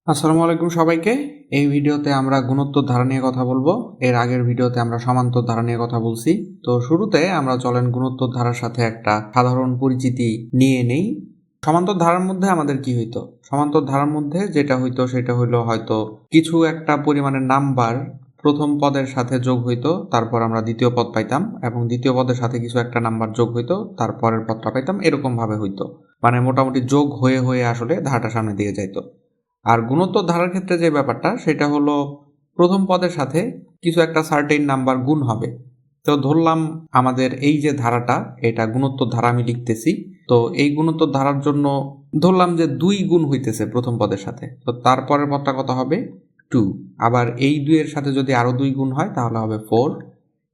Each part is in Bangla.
আসসালামু আলাইকুম সবাইকে। এই ভিডিওতে আমরা গুণোত্তর ধারা নিয়ে কথা বলবো। এর আগের ভিডিওতে আমরা সমান্তর ধারা নিয়ে কথা বলছি। তো শুরুতে আমরা চলেন গুণোত্তর ধারার সাথে একটা সাধারণ পরিচিতি নিয়ে নেই। সমান্তর ধারার মধ্যে আমাদের কি হইতো? সমান্তর ধারার মধ্যে যেটা হইতো সেটা হইলো হয়তো কিছু একটা পরিমাণের নাম্বার প্রথম পদের সাথে যোগ হইতো, তারপর আমরা দ্বিতীয় পদ পাইতাম, এবং দ্বিতীয় পদের সাথে কিছু একটা নাম্বার যোগ হইতো, তারপরের পদটা পাইতাম, এরকম ভাবে হইতো। মানে মোটামুটি যোগ হয়ে হয়ে আসলে ধারাটা সামনের দিকে যাইতো। আর গুণোত্তর ধারার ক্ষেত্রে যে ব্যাপারটা সেটা হলো প্রথম পদের সাথে কিছু একটা সার্টেইন নাম্বার গুণ হবে। তো ধরলাম আমাদের এই যে ধারাটা, এটা গুণোত্তর ধারা আমি লিখতেছি। তো এই গুণোত্তর ধারার জন্য ধরলাম যে 2 গুণ হইতেছে প্রথম পদের সাথে, তো তারপরের পদটা কত হবে? 2। আবার এই 2 এর সাথে যদি আরো 2 গুণ হয় তাহলে হবে 4।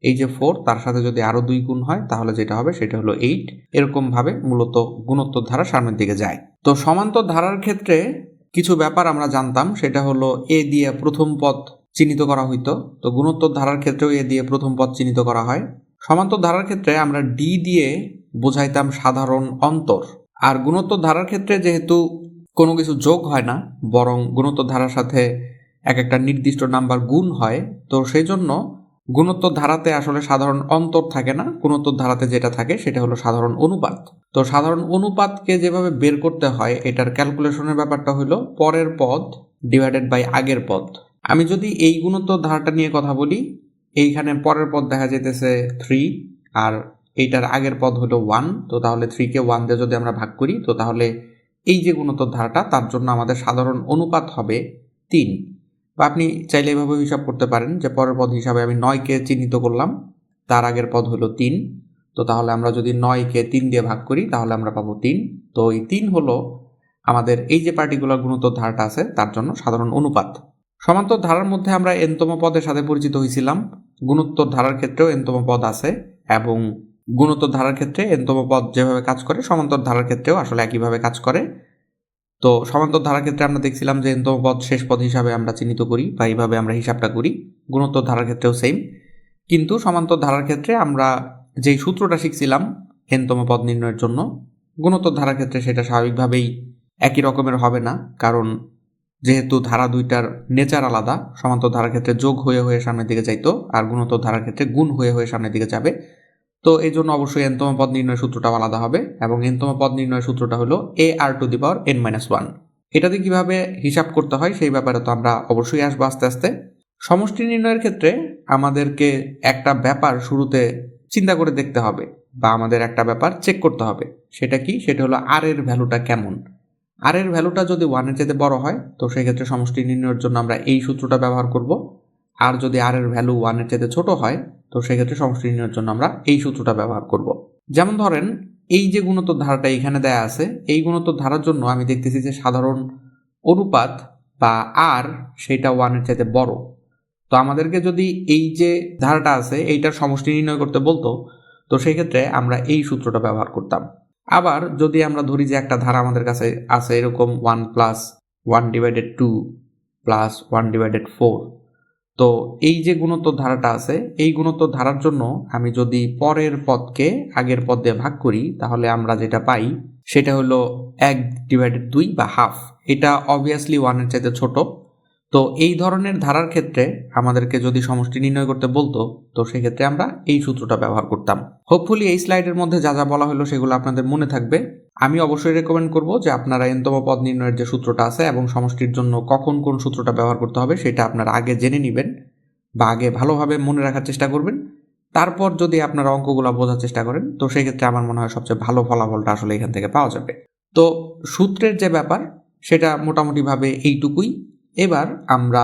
এই যে 4, তার সাথে যদি আরো 2 গুণ হয় তাহলে যেটা হবে সেটা হলো 8। এরকম ভাবে মূলত গুণোত্তর ধারা সামনের দিকে যায়। তো সমান্তর ধারার ক্ষেত্রে কিছু ব্যাপার আমরা জানতাম, সেটা হলো এ দিয়ে প্রথম পদ চিহ্নিত করা হইতো। তো গুণোত্তর ধারার ক্ষেত্রেও এ দিয়ে প্রথম পদ চিহ্নিত করা হয়। সমান্তর ধারার ক্ষেত্রে আমরা ডি দিয়ে বোঝাইতাম সাধারণ অন্তর। আর গুণোত্তর ধারার ক্ষেত্রে যেহেতু কোনো কিছু যোগ হয় না, বরং গুণোত্তর ধারার সাথে এক একটা নির্দিষ্ট নাম্বার গুণ হয়, তো সেই জন্য গুণোত্তর ধারাতে আসলে সাধারণ অন্তর থাকে না। গুণোত্তর ধারাতে যেটা থাকে সেটা হলো সাধারণ অনুপাত। তো সাধারণ অনুপাতকে যেভাবে বের করতে হয়, এটার ক্যালকুলেশনের ব্যাপারটা হলো পরের পদ ডিভাইডেড বাই আগের পদ। আমি যদি এই গুণোত্তর ধারাটা নিয়ে কথা বলি, এইখানে পরের পদ দেখা যেতেছে 3, আর এইটার আগের পদ হলো 1। তো তাহলে 3কে 1 দিয়ে যদি আমরা ভাগ করি, তো তাহলে এই যে গুণোত্তর ধারাটা, তার জন্য আমাদের সাধারণ অনুপাত হবে 3। বা আপনি চাইলে এভাবে হিসাব করতে পারেন যে পরের পদ হিসাবে আমি 9কে চিহ্নিত করলাম, তার আগের পদ হলো 3। তো তাহলে আমরা যদি 9কে 3 দিয়ে ভাগ করি তাহলে আমরা পাবো 3। তো এই 3 হলো আমাদের এই যে পার্টিকুলার গুণোত্তর ধারাটা আছে তার জন্য সাধারণ অনুপাত। সমান্তর ধারার মধ্যে আমরা এনতম পদের সাথে পরিচিত হয়েছিলাম। গুণোত্তর ধারার ক্ষেত্রেও এনতম পদ আছে, এবং গুণোত্তর ধারার ক্ষেত্রে এনতম পদ যেভাবে কাজ করে সমান্তর ধারার ক্ষেত্রেও আসলে একইভাবে কাজ করে। তো সমান্তর ধারার ক্ষেত্রে আমরা দেখছিলাম যে এনতম পদ শেষ পদ হিসাবে আমরা চিহ্নিত করি, বা এইভাবে আমরা হিসাবটা করি। গুণোত্তর ধারার ক্ষেত্রেও সেম, কিন্তু সমান্তর ধারার ক্ষেত্রে আমরা যেই সূত্রটা শিখছিলাম এনতম পদ নির্ণয়ের জন্য, গুণোত্তর ধারার ক্ষেত্রে সেটা স্বাভাবিকভাবেই একই রকমের হবে না, কারণ যেহেতু ধারা দুইটার নেচার আলাদা। সমান্তর ধারার ক্ষেত্রে যোগ হয়ে হয়ে সামনের দিকে যাইতো, আর গুণোত্তর ধারার ক্ষেত্রে গুণ হয়ে হয়ে সামনের দিকে যাবে। তো এই জন্য অবশ্যই এনতম পদ নির্ণয় সূত্রটাও আলাদা হবে, এবং এনতম পদ নির্ণয় সূত্রটা হলো AR⁻n-1। এটাতে কিভাবে হিসাব করতে হয় সেই ব্যাপারে তো আমরা অবশ্যই আসবো আস্তে আস্তে। সমষ্টি নির্ণয়ের ক্ষেত্রে আমাদেরকে একটা ব্যাপার শুরুতে চিন্তা করে দেখতে হবে, বা আমাদের একটা ব্যাপার চেক করতে হবে। সেটা কি? সেটা হলো আর এর ভ্যালুটা কেমন। আর এর ভ্যালুটা যদি 1-এর চাইতে বড় হয়, তো সেক্ষেত্রে সমষ্টি নির্ণয়ের জন্য আমরা এই সূত্রটা ব্যবহার করব। আর যদি আর এর ভ্যালু 1-এর চাইতে ছোট হয়, তো সেক্ষেত্রে সমষ্টি নির্ণয়ের জন্য আমরা এই সূত্রটা ব্যবহার করব। যেমন ধরেন, এই যে গুণোত্তর ধারাটা এখানে দেয়া আছে, এই গুণোত্তর ধারার জন্য আমি দেখতেছি যে সাধারণ অনুপাত বা আর সেটা 1-এর চাইতে বড়। তো আমাদেরকে যদি এই যে ধারাটা আছে এইটার সমষ্টি নির্ণয় করতে বলতো, তো সেই ক্ষেত্রে আমরা এই সূত্রটা ব্যবহার করতাম। আবার যদি আমরা ধরি যে একটা ধারা আমাদের কাছে আছে এরকম 1 + 1/2 + 1/4, তো এই যে গুণোত্তর ধারাটা আছে, এই গুণোত্তর ধারার জন্য আমি যদি পরের পদকে আগের পদ দিয়ে ভাগ করি, তাহলে আমরা যেটা পাই সেটা হলো 1/2 বা হাফ। এটা অবভিয়াসলি 1-এর চাইতে ছোট। তো এই ধরনের ধারার ক্ষেত্রে আমাদেরকে যদি সমষ্টি নির্ণয় করতে বলতো, তো সেক্ষেত্রে আমরা এই সূত্রটা ব্যবহার করতাম। হোপফুলি এই স্লাইডের মধ্যে যা যা বলা হলো সেগুলো আপনাদের মনে থাকবে। আমি অবশ্যই রেকমেন্ড করব যে আপনারা এনতম পদ নির্ণয়ের যে সূত্রটা আছে এবং সমষ্টির জন্য কখন কোন সূত্রটা ব্যবহার করতে হবে সেটা আপনারা আগে জেনে নেবেন, বা আগে ভালোভাবে মনে রাখার চেষ্টা করবেন। তারপর যদি আপনারা অঙ্কগুলো বোঝার চেষ্টা করেন, তো সেক্ষেত্রে আমার মনে হয় সবচেয়ে ভালো ফলাফলটা আসলে এখান থেকে পাওয়া যাবে। তো সূত্রের যে ব্যাপার সেটা মোটামুটিভাবে এইটুকুই। এবার আমরা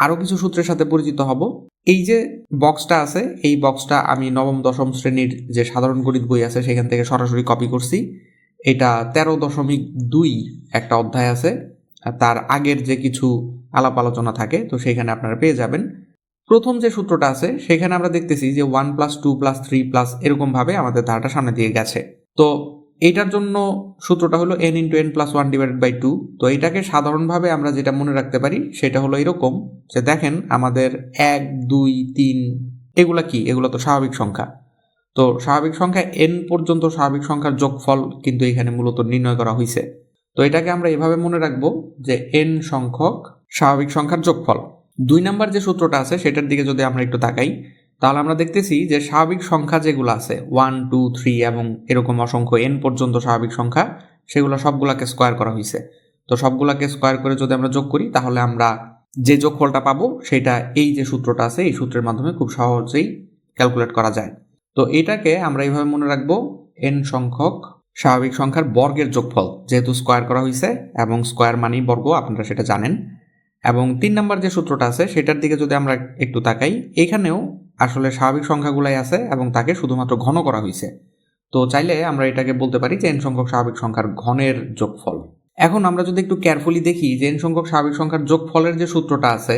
আরও কিছু সূত্রের সাথে পরিচিত হব। এই যে বক্সটা আছে, এই বক্সটা আমি নবম দশম শ্রেণীর যে সাধারণ গণিত বই আছে সেখান থেকে সরাসরি কপি করছি। এটা 13.2 একটা অধ্যায় আছে, তার আগের যে কিছু আলাপ আলোচনা থাকে তো সেখানে আপনারা পেয়ে যাবেন। প্রথম যে সূত্রটা আছে সেখানে আমরা দেখতেছি যে 1 + 2 + 3 এরকমভাবে আমাদের ধারাটা সামনে দিয়ে গেছে। তো এইটার জন্য সূত্রটা হলো n × n+1/2। তো এটাকে সাধারণভাবে আমরা যেটা মনে রাখতে পারি সেটা হলো এরকম যে দেখেন আমাদের 1, 2, 3 এগুলা কি? এগুলো তো স্বাভাবিক সংখ্যা। তো স্বাভাবিক সংখ্যা n পর্যন্ত স্বাভাবিক সংখ্যার যোগফল কিন্তু এখানে মূলত নির্ণয় করা হয়েছে। তো এটাকে আমরা এভাবে মনে রাখবো যে n সংখ্যক স্বাভাবিক সংখ্যার যোগফল। 2 নাম্বার যে সূত্রটা আছে সেটার দিকে যদি আমরা একটু তাকাই, তাহলে আমরা দেখতেছি যে স্বাভাবিক সংখ্যা যেগুলো আছে 1, 2, 3 এবং এরকম অসংখ্য n পর্যন্ত স্বাভাবিক সংখ্যা, সেগুলো সবগুলাকে স্কোয়ার করা হয়েছে। তো সবগুলাকে স্কোয়ার করে যদি আমরা যোগ করি তাহলে আমরা যে যোগফলটা পাবো সেটা এই যে সূত্রটা আছে এই সূত্রের মাধ্যমে খুব সহজেই ক্যালকুলেট করা যায়। তো এটাকে আমরা এইভাবে মনে রাখবো n সংখ্যক স্বাভাবিক সংখ্যার বর্গের যোগফল, যেহেতু স্কোয়ার করা হয়েছে এবং স্কোয়ার মানেই বর্গ, আপনারা সেটা জানেন। এবং 3 নাম্বার যে সূত্রটা আছে সেটার দিকে যদি আমরা একটু তাকাই, এখানেও আসলে স্বাভাবিক সংখ্যাগুলাই আছে এবং তাকে শুধুমাত্র ঘন করা হয়েছে। তো চাইলে আমরা এটাকে বলতে পারি যে n সংখ্যক স্বাভাবিক সংখ্যার ঘনের যোগফল। এখন আমরা যদি একটু কেয়ারফুলি দেখি যে n সংখ্যক স্বাভাবিক সংখ্যার যোগফলের যে সূত্রটা আছে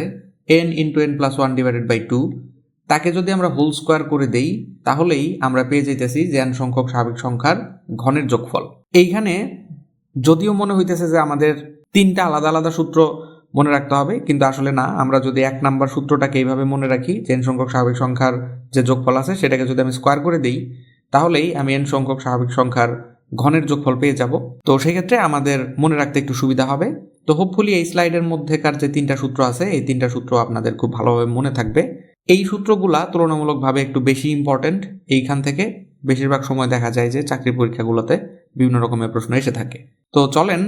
n × n+1/2, তাকে যদি আমরা হোল স্কোয়ার করে দেই তাহলেই আমরা পেয়ে যেতেছি যে n সংখ্যক স্বাভাবিক সংখ্যার ঘনের যোগফল। এইখানে যদিও মনে হইতেছে যে আমাদের 3টা আলাদা আলাদা সূত্র মনে রাখতে হবে, কিন্তু আসলে না। আমরা যদি 1 নাম্বার সূত্রটাকে এইভাবে মনে রাখি যে n সংখ্যক স্বাভাবিক সংখ্যার যে যোগফল আছে সেটাকে যদি আমি স্কোয়ার করে দিই তাহলেই আমি n সংখ্যক স্বাভাবিক সংখ্যার ঘনের যোগফল পেয়ে যাব। তো সেই ক্ষেত্রে আমাদের মনে রাখতে একটু সুবিধা হবে। তো হোপফুলি এই স্লাইডের মধ্যেকার যে 3টা সূত্র আছে এই 3টা সূত্র আপনাদের খুব ভালোভাবে মনে থাকবে। এই সূত্রগুলা তুলনামূলকভাবে একটু বেশি ইম্পর্টেন্ট। এইখান থেকে বেশিরভাগ সময় দেখা যায় যে চাকরি পরীক্ষাগুলোতে বিভিন্ন রকমের প্রশ্ন এসে থাকে। তো চলেন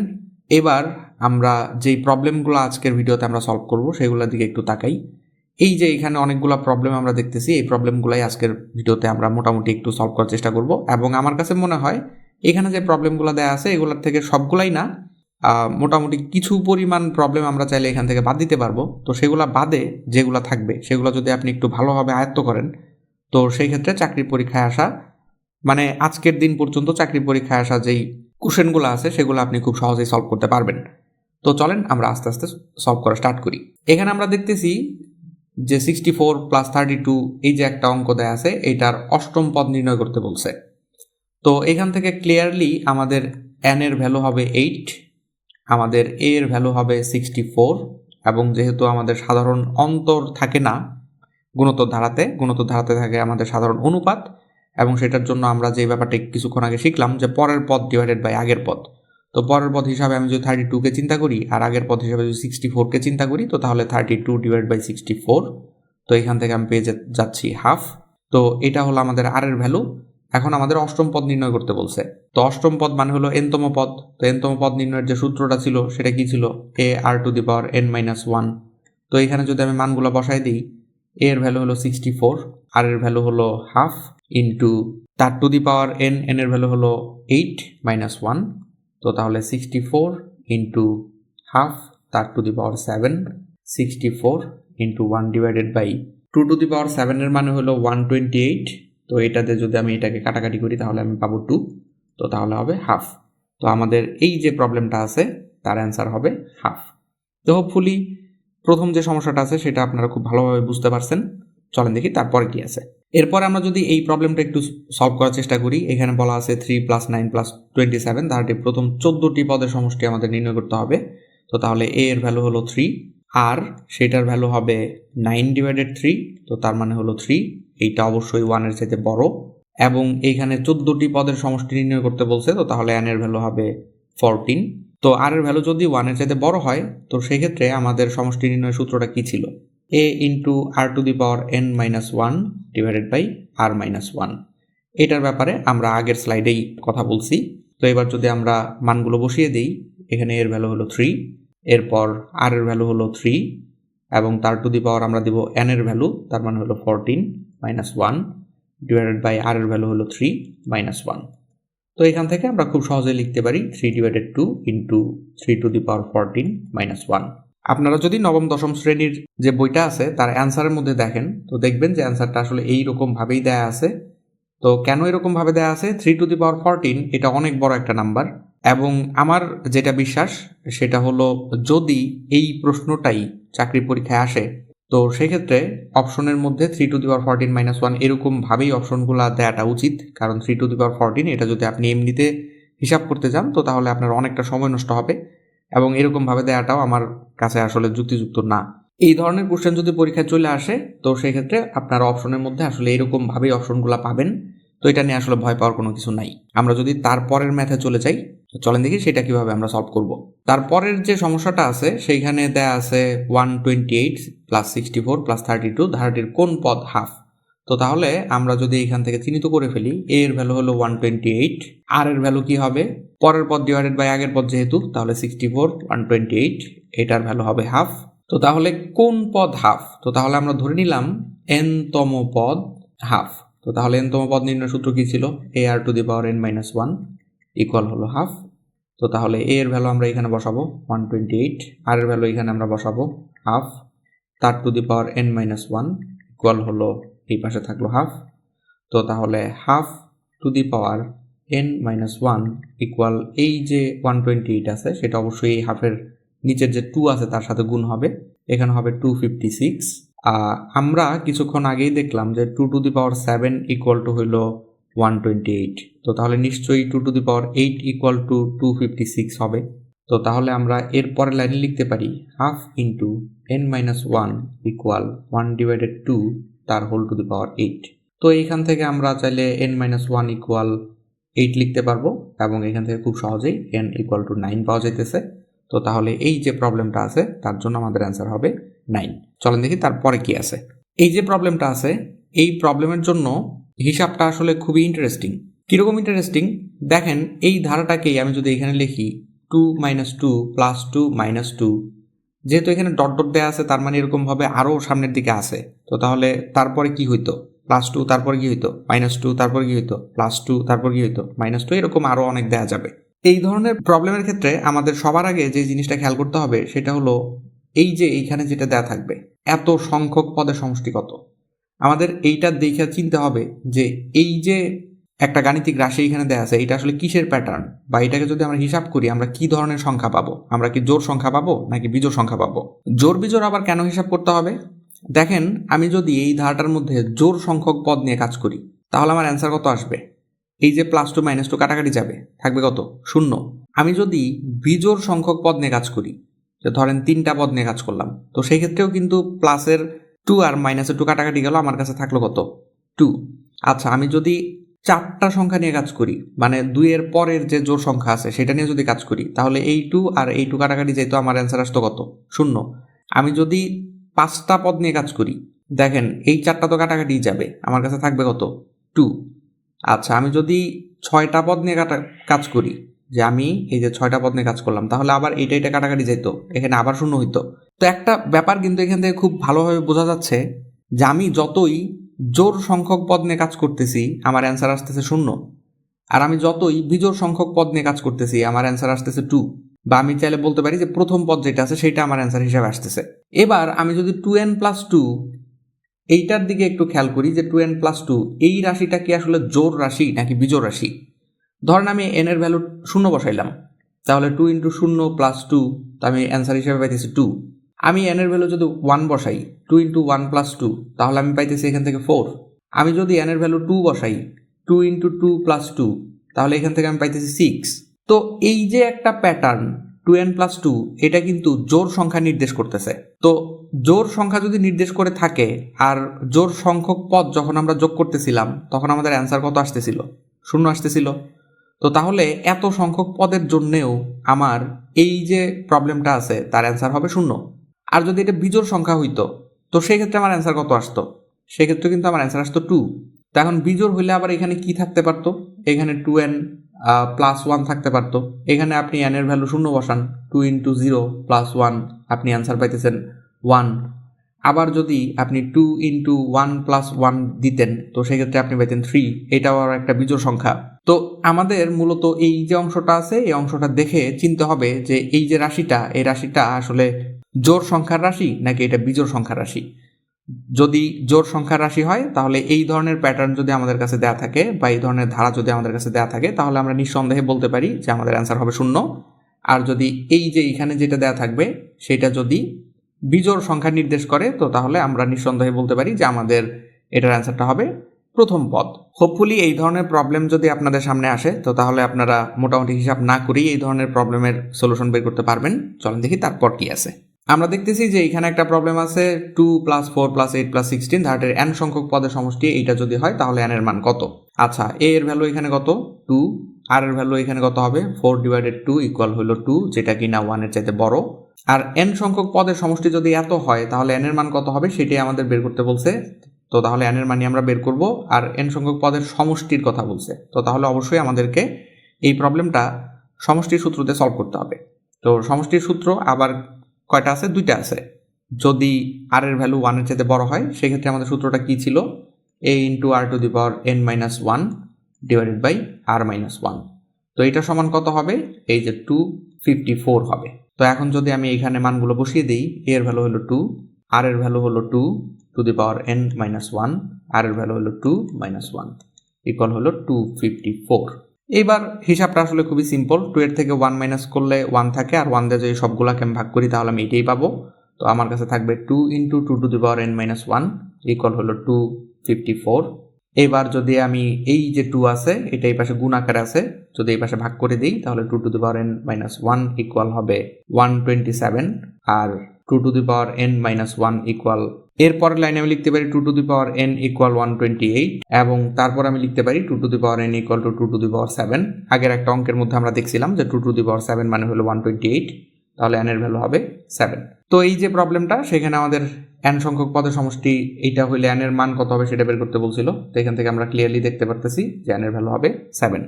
এবার আমরা যেই প্রবলেমগুলো আজকের ভিডিওতে আমরা সলভ করব সেগুলোর দিকে একটু তাকাই। এই যে এখানে অনেকগুলো প্রবলেম আমরা দেখতেছি, এই প্রবলেমগুলাই আজকের ভিডিওতে আমরা মোটামুটি একটু সলভ করার চেষ্টা করব। এবং আমার কাছে মনে হয় এখানে যে প্রবলেমগুলো দেওয়া আছে এগুলোর থেকে সবগুলাই না, মোটামুটি কিছু পরিমাণ প্রবলেম আমরা চাইলে এখান থেকে বাদ দিতে পারবো। তো সেগুলো বাদে যেগুলো থাকবে সেগুলো যদি আপনি একটু ভালোভাবে আয়ত্ত করেন তো সেই ক্ষেত্রে চাকরি পরীক্ষায় আসা, মানে আজকের দিন পর্যন্ত চাকরি পরীক্ষায় আসা যেই কোশ্চেনগুলো আছে সেগুলো আপনি খুব সহজেই সলভ করতে পারবেন। তো চলেন আমরা আস্তে আস্তে সলভ করা স্টার্ট করি। এখানে আমরা দেখতেছি যে 64 + 32 এই যে একটা অঙ্ক দেয়া আছে এটার অষ্টম পদ নির্ণয় করতে বলছে। তো এখান থেকে ক্লিয়ারলি আমাদের n এর ভ্যালু হবে 8, আমাদের a এর ভ্যালু হবে 64, এবং যেহেতু আমাদের সাধারণ অন্তর থাকে না গুণোত্তর ধারাতে থাকে আমাদের সাধারণ অনুপাত, এবং সেটার জন্য আমরা যে ব্যাপারটা কিছুক্ষণ আগে শিখলাম যে পরের পদ ডিভাইডেড বাই আগের পদ। তো পরের পদ হিসাবে আমি যদি 32কে চিন্তা করি আর আগের পদ হিসাবে যদি 64কে চিন্তা করি তো তাহলে 32/64। তো এখান থেকে আমি পেয়ে যাচ্ছি হাফ। তো এটা হলো আমাদের r এর ভ্যালু। এখন আমাদের অষ্টম পদ নির্ণয় করতে বলছে। তো অষ্টম পদ মানে হলো nতম পদ। তো nতম পদ নির্ণয়ের যে সূত্রটা ছিল সেটা কি ছিল? ar⁻n-1। তো এখানে যদি আমি মানগুলো বসাই দিই, a এর ভ্যালু হলো 64, r এর ভ্যালু হলো হাফ, ইন্টু তার two the power n, n এর ভ্যালু হলো 8 - 1। তো তাহলে 64 ইন্টু হাফ তার টু দি পাওয়ার 7, 64 ইন্টু 1/2 এর মানে হলো 128। তো এটাতে যদি আমি এটাকে কাটাকাটি করি তাহলে আমি পাবো 2। তো তাহলে হবে হাফ। তো আমাদের এই যে প্রবলেমটা আছে তার অ্যান্সার হবে হাফ। তো হোপফুলি প্রথম যে সমস্যাটা আছে সেটা আপনারা খুব ভালোভাবে বুঝতে পারছেন। চলেন দেখি তারপরে কি আছে। এরপর আমরা যদি এই প্রবলেমটা একটু সলভ করার চেষ্টা করি, এখানে বলা আছে 3 + 9 + 27 ধারাটি প্রথম 14টি পদের সমষ্টি আমাদের নির্ণয় করতে হবে। তো তাহলে a এর ভ্যালু হলো 3, আর সেটার ভ্যালু হবে 9/3। তো তার মানে হলো 3, এইটা অবশ্যই 1 এর চাইতে বড়, এবং এইখানে 14টি পদের সমষ্টি নির্ণয় করতে বলছে। তো তাহলে n এর ভ্যালু হবে 14। তো r এর ভ্যালু যদি 1 এর চাইতে বড় হয় তো সেই ক্ষেত্রে আমাদের সমষ্টি নির্ণয়ের সূত্রটা কি ছিল? a × r⁻n-1/r-1। এটার ব্যাপারে আমরা আগের স্লাইডেই কথা বলছি। তো এবার যদি আমরা মানগুলো বসিয়ে দিই, এখানে এর ভ্যালু হলো 3, এরপর r এর ভ্যালু হলো 3, এবং তার টু দি পাওয়ার আমরা দিব n এর ভ্যালু, তার মানে হলো 14 - 1 ডিভাইডেড বাই r এর ভ্যালু হলো 3 - 1। তো এখান থেকে আমরা খুব সহজে লিখতে পারি 3/2 ইন্টু 3 টু দি পাওয়ার 14 - 1। আপনারা যদি নবম দশম শ্রেণীর যে বইটা আছে তার অ্যান্সারের মধ্যে দেখেন তো দেখবেন যে অ্যান্সারটা আসলে এইরকম ভাবেই দেয়া আছে। তো কেন এরকম ভাবে দেয়া আছে? 3 টু দি পাওয়ার 14 এটা অনেক বড় একটা নাম্বার, এবং আমার যেটা বিশ্বাস সেটা হলো যদি এই প্রশ্নটাই চাকরি পরীক্ষায় আসে তো সেক্ষেত্রে অপশনের মধ্যে 3 টু দি পাওয়ার 14 - 1 এরকম ভাবেই অপশনগুলো দেওয়াটা উচিত। কারণ 3 টু দি পাওয়ার 14 এটা যদি আপনি এমনিতে হিসাব করতে যান তো তাহলে আপনার অনেকটা সময় নষ্ট হবে, এবং এরকমভাবে দেওয়াটাও আমার কাছে আসলে যুক্তিযুক্ত না। এই ধরনের কোশ্চেন যদি পরীক্ষায় চলে আসে তো সেক্ষেত্রে আপনারা অপশনের মধ্যে আসলে এরকমভাবেই অপশনগুলো পাবেন। তো এটা নিয়ে আসলে ভয় পাওয়ার কোনো কিছু নাই। আমরা যদি তারপরের ম্যাথে চলে যাই, চলেন দেখি সেটা কিভাবে আমরা সলভ করব। তারপরের যে সমস্যাটা আছে সেইখানে দেয়া আছে 128 প্লাস 64 প্লাস 32 ধারাটির কোন পদ হাফ। তো তাহলে আমরা যদি এখান থেকে চিহ্নিত করে ফেলি, এ এর ভ্যালু হলো 128, আর এর ভ্যালু কি হবে, পরের পদ ডিভাইডেড বাই আগের পদ যেহেতু, তাহলে 64 128, এটার ভ্যালু হবে হাফ। তো তাহলে কোন পদ হাফ? তো তাহলে আমরা ধরে নিলাম n তম পদ হাফ। তো তাহলে n তম পদ নির্ণয় সূত্র কি ছিল, ar⁻n-1 ইকুয়াল হলো হাফ। তো তাহলে a এর ভ্যালু আমরা এখানে বসাবো 128, আর এর ভ্যালু এখানে আমরা বসাবো হাফ, তার two the power n-1 equal হলো এই পাশে থাকলো হাফ। তো তাহলে have to the power n-1 equal এই যে 128 আছে সেটা অবশ্যই এই হাফের নিচের যে 2 আছে তার সাথে গুণ হবে, এখানে হবে 256। আমরা কিছুক্ষণ আগেই দেখলাম যে 2 to the power 7 equal to হইল 128। তো তাহলে নিশ্চয়ই 2 to the power 8 equal to 256 হবে। তো তাহলে আমরা এর পরের লাইনে লিখতে পারি হাফ ইন্টু n-1 ইকুয়াল 1/2 তার হোল টু দি পাওয়ার 8। তো এইখান থেকে আমরা চাইলে n-1 ইকুয়াল 8 লিখতে পারবো এবং এখান থেকে খুব সহজেই n ইকুয়াল টু 9 পাওয়া যাইতেছে। তো তাহলে এই যে প্রবলেমটা আছে তার জন্য আমাদের অ্যান্সার হবে 9। চলেন দেখি তারপরে কি আছে। এই যে প্রবলেমটা আছে এই প্রবলেমের জন্য হিসাবটা আসলে খুবই ইন্টারেস্টিং। কীরকম ইন্টারেস্টিং দেখেন, এই ধারাটাকেই আমি যদি এখানে লিখি 2 - 2 + 2 - 2, যেহেতু এখানে ডট ডট দেওয়া আছে তার মানে এরকমভাবে আরও সামনের দিকে আছে। তো তাহলে তারপরে কি হইতো, +2 তারপরে কি হইতো, -2 তারপরে কি হইতো, +2 তারপর কি হইতো, -2, এরকম আরও অনেক দেওয়া যাবে। এই ধরনের প্রবলেমের ক্ষেত্রে আমাদের সবার আগে যে জিনিসটা খেয়াল করতে হবে সেটা হলো এই যে এইখানে যেটা দেওয়া থাকবে এত সংখ্যক পদের সমষ্টি কত। আমাদের এইটা দেখে চিনতে হবে যে এই যে একটা গাণিতিক রাশি এখানে দেওয়া আছে এটা আসলে কিসের প্যাটার্ন, বা এটাকে যদি আমরা হিসাব করি আমরা কি ধরনের সংখ্যা পাবো, আমরা কি জোড় সংখ্যা পাবো নাকি বিজোড় সংখ্যা পাবো। জোড় বিজোড় আবার কেন হিসাব করতে হবে, দেখেন আমি যদি এই ধারাটার মধ্যে জোড় সংখ্যক পদ নিয়ে কাজ করি তাহলে আমার অ্যান্সার কত আসবে, এই যে +2 - 2 কাটাকাটি যাবে, থাকবে কত, 0। আমি যদি বিজোড় সংখ্যক পদ নিয়ে কাজ করি, যে ধরেন 3টা পদ নিয়ে কাজ করলাম, তো সেই ক্ষেত্রেও কিন্তু প্লাসের 2 আর -2 কাটাকাটি গেল, আমার কাছে থাকলো কত, 2। আচ্ছা, আমি যদি 4টা সংখ্যা নিয়ে কাজ করি, মানে 2 এর পরের যে জোড় সংখ্যা আছে সেটা নিয়ে যদি কাজ করি, তাহলে এই 2 আর এই 2 কাটাকাটি যেত, আমার অ্যান্সার আসতো কত, 0। আমি যদি 5টা পদ নিয়ে কাজ করি, দেখেন এই 4টা তো কাটাকাটি যাবে, আমার কাছে থাকবে কত, 2। আচ্ছা, আমি যদি 6টা পদ নিয়ে কাজ করি, যে আমি এই যে 6টা পদ নিয়ে কাজ করলাম, তাহলে আবার এইটা কাটাকাটি যেত, এখানে আবার 0 হইতো। তো একটা ব্যাপার কিন্তু এখান থেকে খুব ভালোভাবে বোঝা যাচ্ছে যে আমি যতই জোড় সংখ্যক পদ নিয়ে কাজ করতেছি আমার অ্যান্সার আসতেছে 0, আর আমি যতই বিজোড় সংখ্যক পদ নিয়ে কাজ করতেছি আমার অ্যান্সার আসতেছে 2। বা আমি চাইলে বলতে পারি যে প্রথম পদ যেটা আছে সেটা আমার অ্যান্সার হিসাবে আসতেছে। এবার আমি যদি 2n + 2 এইটার দিকে একটু খেয়াল করি, যে 2n + 2 এই রাশিটা কি আসলে জোড় রাশি নাকি বিজোড় রাশি। ধরেন আমি n এর ভ্যালু 0 বসাইলাম, তাহলে 2 × 0 + 2, তো আমি অ্যান্সার হিসেবে পাইতেছি 2। আমি n এর ভ্যালু যদি 1 বসাই, 2 × 1 + 2, তাহলে আমি পাইতেছি এখান থেকে 4। আমি যদি n এর ভ্যালু 2 বসাই, 2 × 2 + 2, তাহলে এখান থেকে আমি পাইতেছি 6। তো এই যে একটা প্যাটার্ন 2n + 2, এটা কিন্তু জোড় সংখ্যা নির্দেশ করতেছে। তো জোড় সংখ্যা যদি নির্দেশ করে থাকে আর জোড় সংখ্যক পদ যখন আমরা যোগ করতেছিলাম তখন আমাদের অ্যান্সার কত আসতেছিল, 0 আসতেছিল। তো তাহলে এত সংখ্যক পদের জন্যেও আমার এই যে প্রবলেমটা আছে তার অ্যান্সার হবে 0। আর যদি এটা বিজোড় সংখ্যা হইতো তো সেক্ষেত্রে আমার অ্যান্সার কত আসতো, সেক্ষেত্রে কিন্তু আমার অ্যান্সার আসতো 2। তো এখন বিজোড় হইলে আবার এখানে কি থাকতে পারতো, এখানে 2n + 1 থাকতে পারতো। এখানে আপনি n এর ভ্যালু 0 বসান, 2 × 0 + 1, আপনি অ্যান্সার পাইতেছেন 1। আবার যদি আপনি 2 × 1 + 1 দিতেন তো সেক্ষেত্রে আপনি পাইতেন 3, এটাও আর একটা বিজোড় সংখ্যা। তো আমাদের মূলত এই যে অংশটা আছে এই অংশটা দেখে চিনতে হবে যে এই যে রাশিটা, এই রাশিটা আসলে জোড় সংখ্যার রাশি নাকি এটা বিজোড় সংখ্যার রাশি। যদি জোড় সংখ্যার রাশি হয় তাহলে এই ধরনের প্যাটার্ন যদি আমাদের কাছে দেয়া থাকে বা এই ধরনের ধারা যদি আমাদের কাছে দেয়া থাকে তাহলে আমরা নিঃসন্দেহে বলতে পারি যে আমাদের অ্যান্সার হবে 0। আর যদি এই যে এখানে যেটা দেয়া থাকবে সেটা যদি বিজোড় সংখ্যা নির্দেশ করে তো তাহলে আমরা নিঃসন্দেহে বলতে পারি যে আমাদের এটার অ্যান্সারটা হবে প্রথম পদ। হোপফুলি এই ধরনের প্রবলেম যদি আপনাদের সামনে আসে তো তাহলে আপনারা মোটামুটি হিসাব না করেই এই ধরনের প্রবলেমের সলিউশন বের করতে পারবেন। চলেন দেখি তারপর কি আছে। আমরা দেখতেছি যে এখানে একটা প্রবলেম আছে 2 + 4 + 8 + 16 ধারাটির n সংখ্যক পদের সমষ্টি এইটা যদি হয় তাহলে n এর মান কত। আচ্ছা, a এর ভ্যালু এখানে কত, 2, আর এর ভ্যালু এখানে কত হবে 4/2 ইকুয়াল হলো 2, যেটা কিনা 1 এর চাইতে বড়। আর n সংখ্যক পদের সমষ্টি যদি এত হয় তাহলে n এর মান কত হবে সেটাই আমাদের বের করতে বলছে। তো তাহলে n এর মানই আমরা বের করব, আর n সংখ্যক পদের সমষ্টির কথা বলছে। তো তাহলে অবশ্যই আমাদেরকে এই প্রবলেমটা সমষ্টির সূত্র দিয়ে সলভ করতে হবে। তো সমষ্টির সূত্র আবার কয়টা আছে? দুইটা আছে। যদি r এর ভ্যালু 1 এর চাইতে বড় হয় সেক্ষেত্রে আমাদের সূত্রটা কি ছিল? a into r to the power n-1 divided by r-1। তো এটা সমান কত হবে? এই যে 254 হবে। তো এখন যদি আমি এখানে মানগুলো বসিয়ে দিই, a এর ভ্যালু হলো 2, r এর ভ্যালু হলো 2 to the power n-1, r এর ভ্যালু হলো 2 - 1 ইকুয়াল হলো 254। এইবার হিসাবটা আসলে খুবই সিম্পল। 2 এর থেকে 1 মাইনাস করলে 1 থাকে, আর 1 দিয়ে যদি সবগুলাকে আমি ভাগ করি তাহলে আমি এটাই পাবো। তো আমার কাছে থাকবে 2 into 2 to the power n-1 equal হলো 254। এবার যদি আমি এই যে 2 আছে এটা এই পাশে গুণ আকারে আছে, যদি এই পাশে ভাগ করে দিই তাহলে 2 to the power n-1 equal হবে 127, আর 2 to the power n-1 equal, এরপরের লাইনে আমি লিখতে পারি 2 to the power n equal 128, এবং তারপর আমি লিখতে পারি 2 to the power n equal to 2 to the power 7। আগের একটা অঙ্কের মধ্যে আমরা দেখছিলাম যে 2 টু দি পাওয়ার 7 মানে হলো 128, তাহলে n এর ভ্যালু হবে 7। তো এই যে প্রবলেমটা, সেখানে আমাদের n সংখ্যক পদের সমষ্টি এইটা হইলে n এর মান কত হবে সেটা বের করতে বলছিল। তো এখান থেকে আমরা ক্লিয়ারলি দেখতে পারতেছি যে n এর ভ্যালু হবে 7।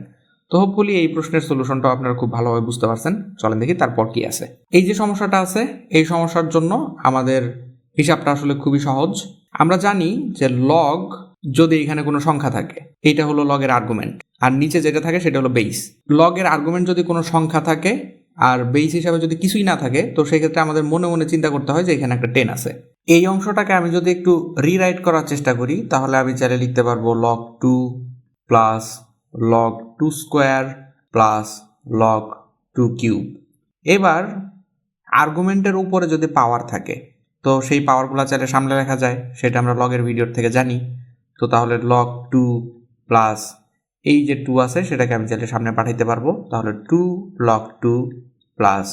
তো হোপফুলি এই প্রশ্নের সলিউশনটা আপনারা খুব ভালোভাবে বুঝতে পারছেন। চলেন দেখি তারপর কি আছে। এই যে সমস্যাটা আছে, এই সমস্যার জন্য আমাদের হিসাবটা আসলে খুবই সহজ। আমরা জানি যে লগ যদি এখানে কোনো সংখ্যা থাকে, এইটা হলো লগের আর্গুমেন্ট, আর নিচে যেটা থাকে সেটা হলো বেস। লগের আর্গুমেন্ট যদি কোনো সংখ্যা থাকে আর বেস হিসাবে যদি কিছুই না থাকে, তো সেক্ষেত্রে আমাদের মনে মনে চিন্তা করতে হয় যে এখানে একটা 10 আছে। এই অংশটাকে আমি যদি একটু রিরাইট করার চেষ্টা করি তাহলে আমি চাইলে লিখতে পারবো log 2 plus log 2 square plus log 2 cube. এবার আর্গুমেন্টের উপরে যদি পাওয়ার থাকে তো সেই পাওয়ারগুলো চাইলে সামনে রাখা যায়, সেটা আমরা লগের ভিডিওর থেকে জানি। তো তাহলে log 2 প্লাস এই যে 2 আছে সেটাকে আমি চাইলে সামনে পাঠাইতে পারবো, তাহলে 2 log 2 প্লাস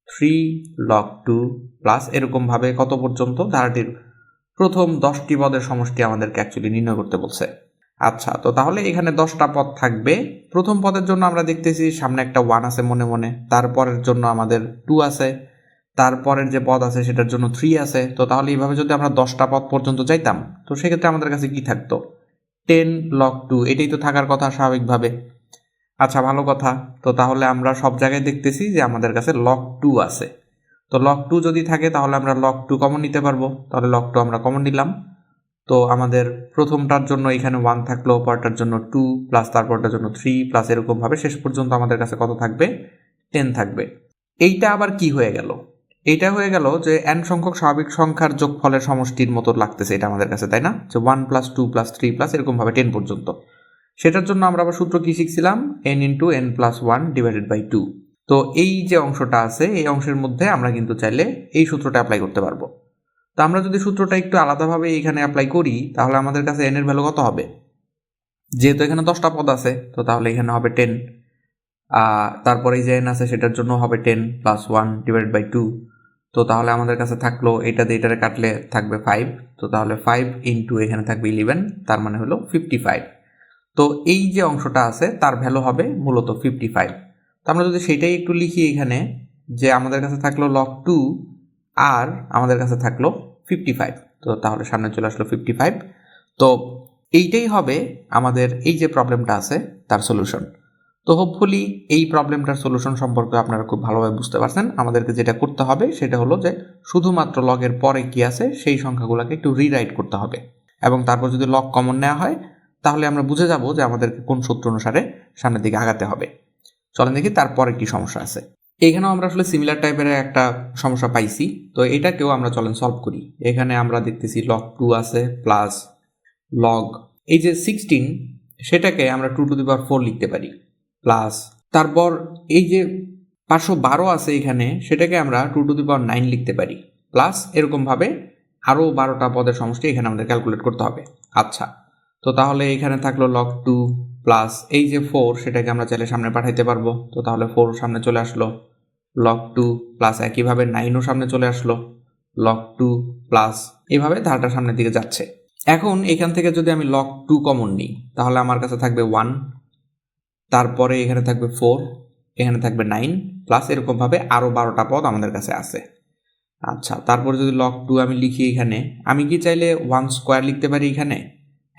3 log 2 প্লাস এরকমভাবে কত পর্যন্ত ধারাটির প্রথম 10টি পদের সমষ্টি আমাদেরকে অ্যাকচুয়ালি নির্ণয় করতে বলছে। আচ্ছা, তো তাহলে এখানে 10টা পদ থাকবে। প্রথম পদের জন্য আমরা দেখতেছি সামনে একটা 1 আছে মনে মনে, তারপরের জন্য আমাদের 2 আছে, তারপরের যে পদ আছে সেটার জন্য 3 আছে। তো তাহলে এইভাবে যদি আমরা 10টা পদ পর্যন্ত যাইতাম তো সেক্ষেত্রে আমাদের কাছে কি থাকতো? 10 log 2, এটাই তো থাকার কথা স্বাভাবিকভাবে। আচ্ছা, ভালো কথা। তো তাহলে আমরা সব জায়গায় দেখতেছি যে আমাদের কাছে log 2 আছে। তো log 2 যদি থাকে তাহলে আমরা log 2 কমন নিতে পারবো, তাহলে log 2 আমরা কমন নিলাম। তো আমাদের প্রথমটার জন্য এখানে 1 থাকলো, পরটার জন্য 2 প্লাস তারপরটার জন্য 3 প্লাস এরকমভাবে শেষ পর্যন্ত আমাদের কাছে কত থাকবে? 10 থাকবে। এইটা আবার কি হয়ে গেল? এইটা হয়ে গেল যে n সংখ্যক স্বাভাবিক সংখ্যার যোগফলের সমষ্টির মতো লাগতেছে এটা আমাদের কাছে, তাই না? যে 1 প্লাস 2 প্লাস 3 প্লাস এরকমভাবে 10 পর্যন্ত। সেটার জন্য আমরা আবার সূত্র কি শিখছিলাম? n into n plus 1 divided by 2। তো এই যে অংশটা আছে এই অংশের মধ্যে আমরা কিন্তু চাইলে এই সূত্রটা অ্যাপ্লাই করতে পারবো। তো আমরা যদি সূত্রটা একটু আলাদাভাবে এখানে অ্যাপ্লাই করি তাহলে আমাদের কাছে n এর ভ্যালু কত হবে? যেহেতু এখানে 10টা পদ আছে তো তাহলে এখানে হবে 10, তারপরে এই যে n আছে সেটার জন্য হবে 10 প্লাস 1 ডিভাইডেড বাই 2। তো তাহলে আমাদের কাছে থাকলো এটা দিয়ে এটারে কাটলে থাকবে 5, তো তাহলে 5 ইন্টু এখানে থাকবে 11, তার মানে হলো 55। তো এই যে অংশটা আছে তার ভ্যালু হবে মূলত 55। তো আমরা যদি সেটাই একটু লিখি এখানে, যে আমাদের কাছে থাকলো log 2 আর আমাদের কাছে থাকলো 55, তো তাহলে সামনে চলে আসলো 55। তো এইটাই হবে আমাদের এই যে প্রবলেমটা আছে তার সলিউশন। তো হোপফুলি এই প্রবলেমটার সলিউশন সম্পর্কে আপনারা খুব ভালোভাবে বুঝতে পারছেন। আমাদেরকে যেটা করতে হবে সেটা হলো যে শুধুমাত্র লগের পরে কি আছে সেই সংখ্যাগুলোকে একটু রিরাইট করতে হবে, এবং তারপর যদি লগ কমন নেওয়া হয় তাহলে আমরা বুঝে যাব যে আমাদেরকে কোন সূত্র অনুসারে সামনের দিকে আগাতে হবে। চলেন দেখি তারপরে কি সমস্যা আছে। এখানেও আমরা আসলে সিমিলার টাইপের একটা সমস্যা পাইছি, তো এটাকেও আমরা চলেন সলভ করি। এখানে আমরা দেখতেছি log 2 আছে প্লাস log এই যে 16 সেটাকে আমরা 2 টু দি পাওয়ার 4 লিখতে পারি, প্লাস তারপর এই যে 512 আছে এখানে সেটাকে আমরা 2 টু দি পাওয়ার 9 লিখতে পারি, প্লাস এরকমভাবে আরও 12টা পদের সমষ্টি এখানে আমাদের ক্যালকুলেট করতে হবে। আচ্ছা, তো তাহলে এখানে থাকলো log 2 প্লাস এই যে 4 সেটাকে আমরা চাইলে সামনে পাঠাইতে পারবো, তো তাহলে 4 সামনে চলে আসলো, log 2 প্লাস একইভাবে 9ও সামনে চলে আসলো, log 2 প্লাস এইভাবে ধারাটা সামনের দিকে যাচ্ছে। এখন এখান থেকে যদি আমি log 2 কমন নিই তাহলে আমার কাছে থাকবে 1, তারপরে এখানে থাকবে 4, এখানে থাকবে 9 প্লাস এরকমভাবে আরও 12টা পদ আমাদের কাছে আছে। আচ্ছা, তারপরে যদি log 2 আমি লিখি এখানে, আমি কি চাইলে 1 স্কোয়ার লিখতে পারি এখানে?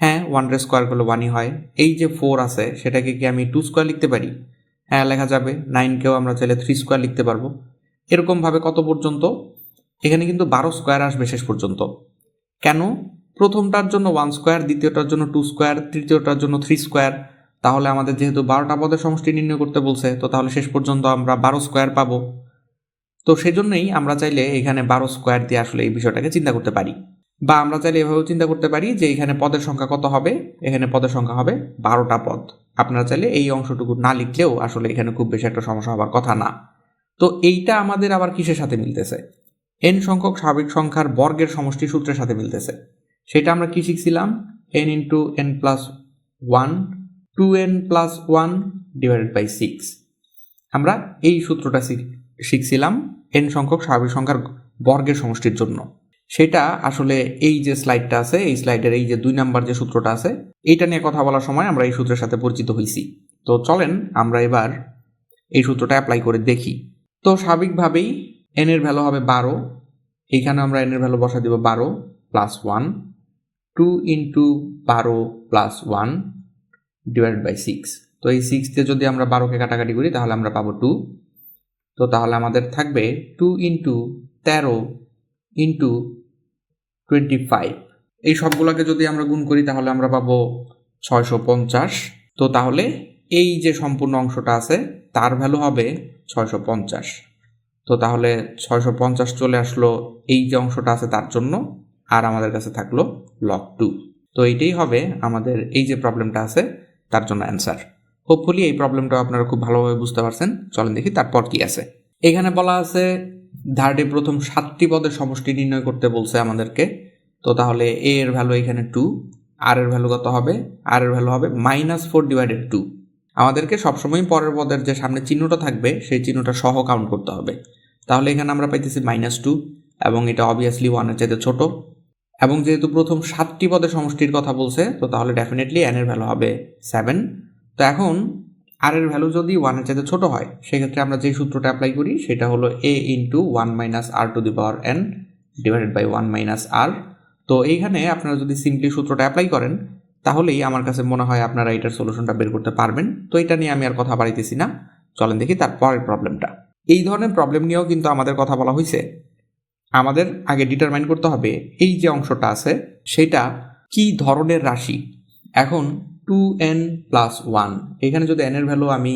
হ্যাঁ, 1 রে স্কোয়ার করলে 1ই হয়। এই যে 4 আছে সেটাকে কি আমি 2 স্কোয়ার লিখতে পারি? হ্যাঁ, লেখা যাবে। 9কেও আমরা চাইলে 3 স্কোয়ার লিখতে পারবো। এরকমভাবে কত পর্যন্ত? এখানে কিন্তু 12 স্কোয়ার আসবে শেষ পর্যন্ত। কেন? প্রথমটার জন্য 1 স্কোয়ার, দ্বিতীয়টার জন্য 2 স্কোয়ার, তৃতীয়টার জন্য 3 স্কোয়ার। তাহলে আমাদের যেহেতু 12টা পদের সমষ্টি নির্ণয় করতে বলছে, তো তাহলে শেষ পর্যন্ত আমরা 12 স্কোয়ার পাবো। তো সেজন্যই আমরা চাইলে এখানে 12 স্কোয়ার দিয়ে আসলে এই বিষয়টাকে চিন্তা করতে পারি, বা আমরা চাইলে এভাবেও চিন্তা করতে পারি যে এখানে পদের সংখ্যা কত হবে। এখানে পদের সংখ্যা হবে 12টা পদ। আপনারা চাইলে এই অংশটুকু না লিখলেও আসলে এখানে খুব বেশি একটা সমস্যা হওয়ার কথা না। তো এইটা আমাদের আবার কিসের সাথে মিলতেছে? n সংখ্যক স্বাভাবিক সংখ্যার বর্গের সমষ্টি সূত্রের সাথে মিলতেছে। সেটা আমরা কি শিখছিলাম? n × n + 1 2n + 1 / 6। আমরা এই সূত্রটা শিখছিলাম n সংখ্যক স্বাভাবিক সংখ্যার বর্গের সমষ্টির জন্য। সেটা আসলে এই যে স্লাইডটা আছে, এই স্লাইডের এই যে 2 নাম্বার যে সূত্রটা আছে, এইটা নিয়ে কথা বলার সময় আমরা এই সূত্রের সাথে পরিচিত হয়েছি। তো চলেন আমরা এবার এই সূত্রটা অ্যাপ্লাই করে দেখি। তো স্বাভাবিকভাবেই n এর ভ্যালু হবে 12। এইখানে আমরা n এর ভ্যালু বসা দিব 12 + 1 2 × 12 + 1 / 6। তো এই 6 দিয়ে যদি আমরা 12কে কাটাকাটি করি তাহলে আমরা পাবো 2। তো তাহলে আমাদের থাকবে 2 × 13 × 25। এই সবগুলোকে যদি আমরা গুণ করি তাহলে আমরা পাবো 650। তো তাহলে এই যে সম্পূর্ণ অংশটা আছে তার ভ্যালু হবে 650। তো তাহলে 650 চলে আসলো এই যে অংশটা আছে তার জন্য, আর আমাদের কাছে থাকলো log 2। তো এইটাই হবে আমাদের এই যে প্রবলেমটা আছে তার জন্য অ্যান্সার। হোপফুলি এই প্রবলেমটা আপনারা খুব ভালোভাবে বুঝতে পারছেন। চলেন দেখি তারপর কি আছে। এখানে বলা আছে ধারটি প্রথম 7টি পদের সমষ্টি নির্ণয় করতে বলছে আমাদেরকে। তো তাহলে a এর ভ্যালু এখানে 2, r এর ভ্যালু কত হবে? r এর ভ্যালু হবে -4/2। আমাদেরকে সবসময় পরের পদের যে সামনে চিহ্নটা থাকবে সেই চিহ্নটা সহ কাউন্ট করতে হবে। তাহলে এখানে আমরা পাইতেছি -2 এবং এটা অবভিয়াসলি 1-এর চাইতে ছোট, এবং যেহেতু প্রথম 7টি পদের সমষ্টির কথা বলছে তো তাহলে ডেফিনেটলি n এর ভ্যালু হবে 7। তো এখন r এর ভ্যালু যদি 1-এর চাইতে ছোট হয় সেক্ষেত্রে আমরা যে সূত্রটা অ্যাপ্লাই করি সেটা হলো a × 1 - r⁴n / 1 - r। তো এইখানে আপনারা যদি সিম্পলি সূত্রটা অ্যাপ্লাই করেন তাহলেই আমার কাছে মনে হয় আপনারা এটার সলিউশনটা বের করতে পারবেন। তো এটা নিয়ে আমি আর কথা বাড়াইতেছি না, চলেন দেখি তারপরের প্রবলেমটা। এই ধরনের প্রবলেম নিয়েও কিন্তু আমাদের কথা বলা হয়েছে। আমাদের আগে ডিটারমাইন করতে হবে এই যে অংশটা আছে সেটা কি ধরনের রাশি। এখন 2n + 1, এখানে যদি n এর ভ্যালু আমি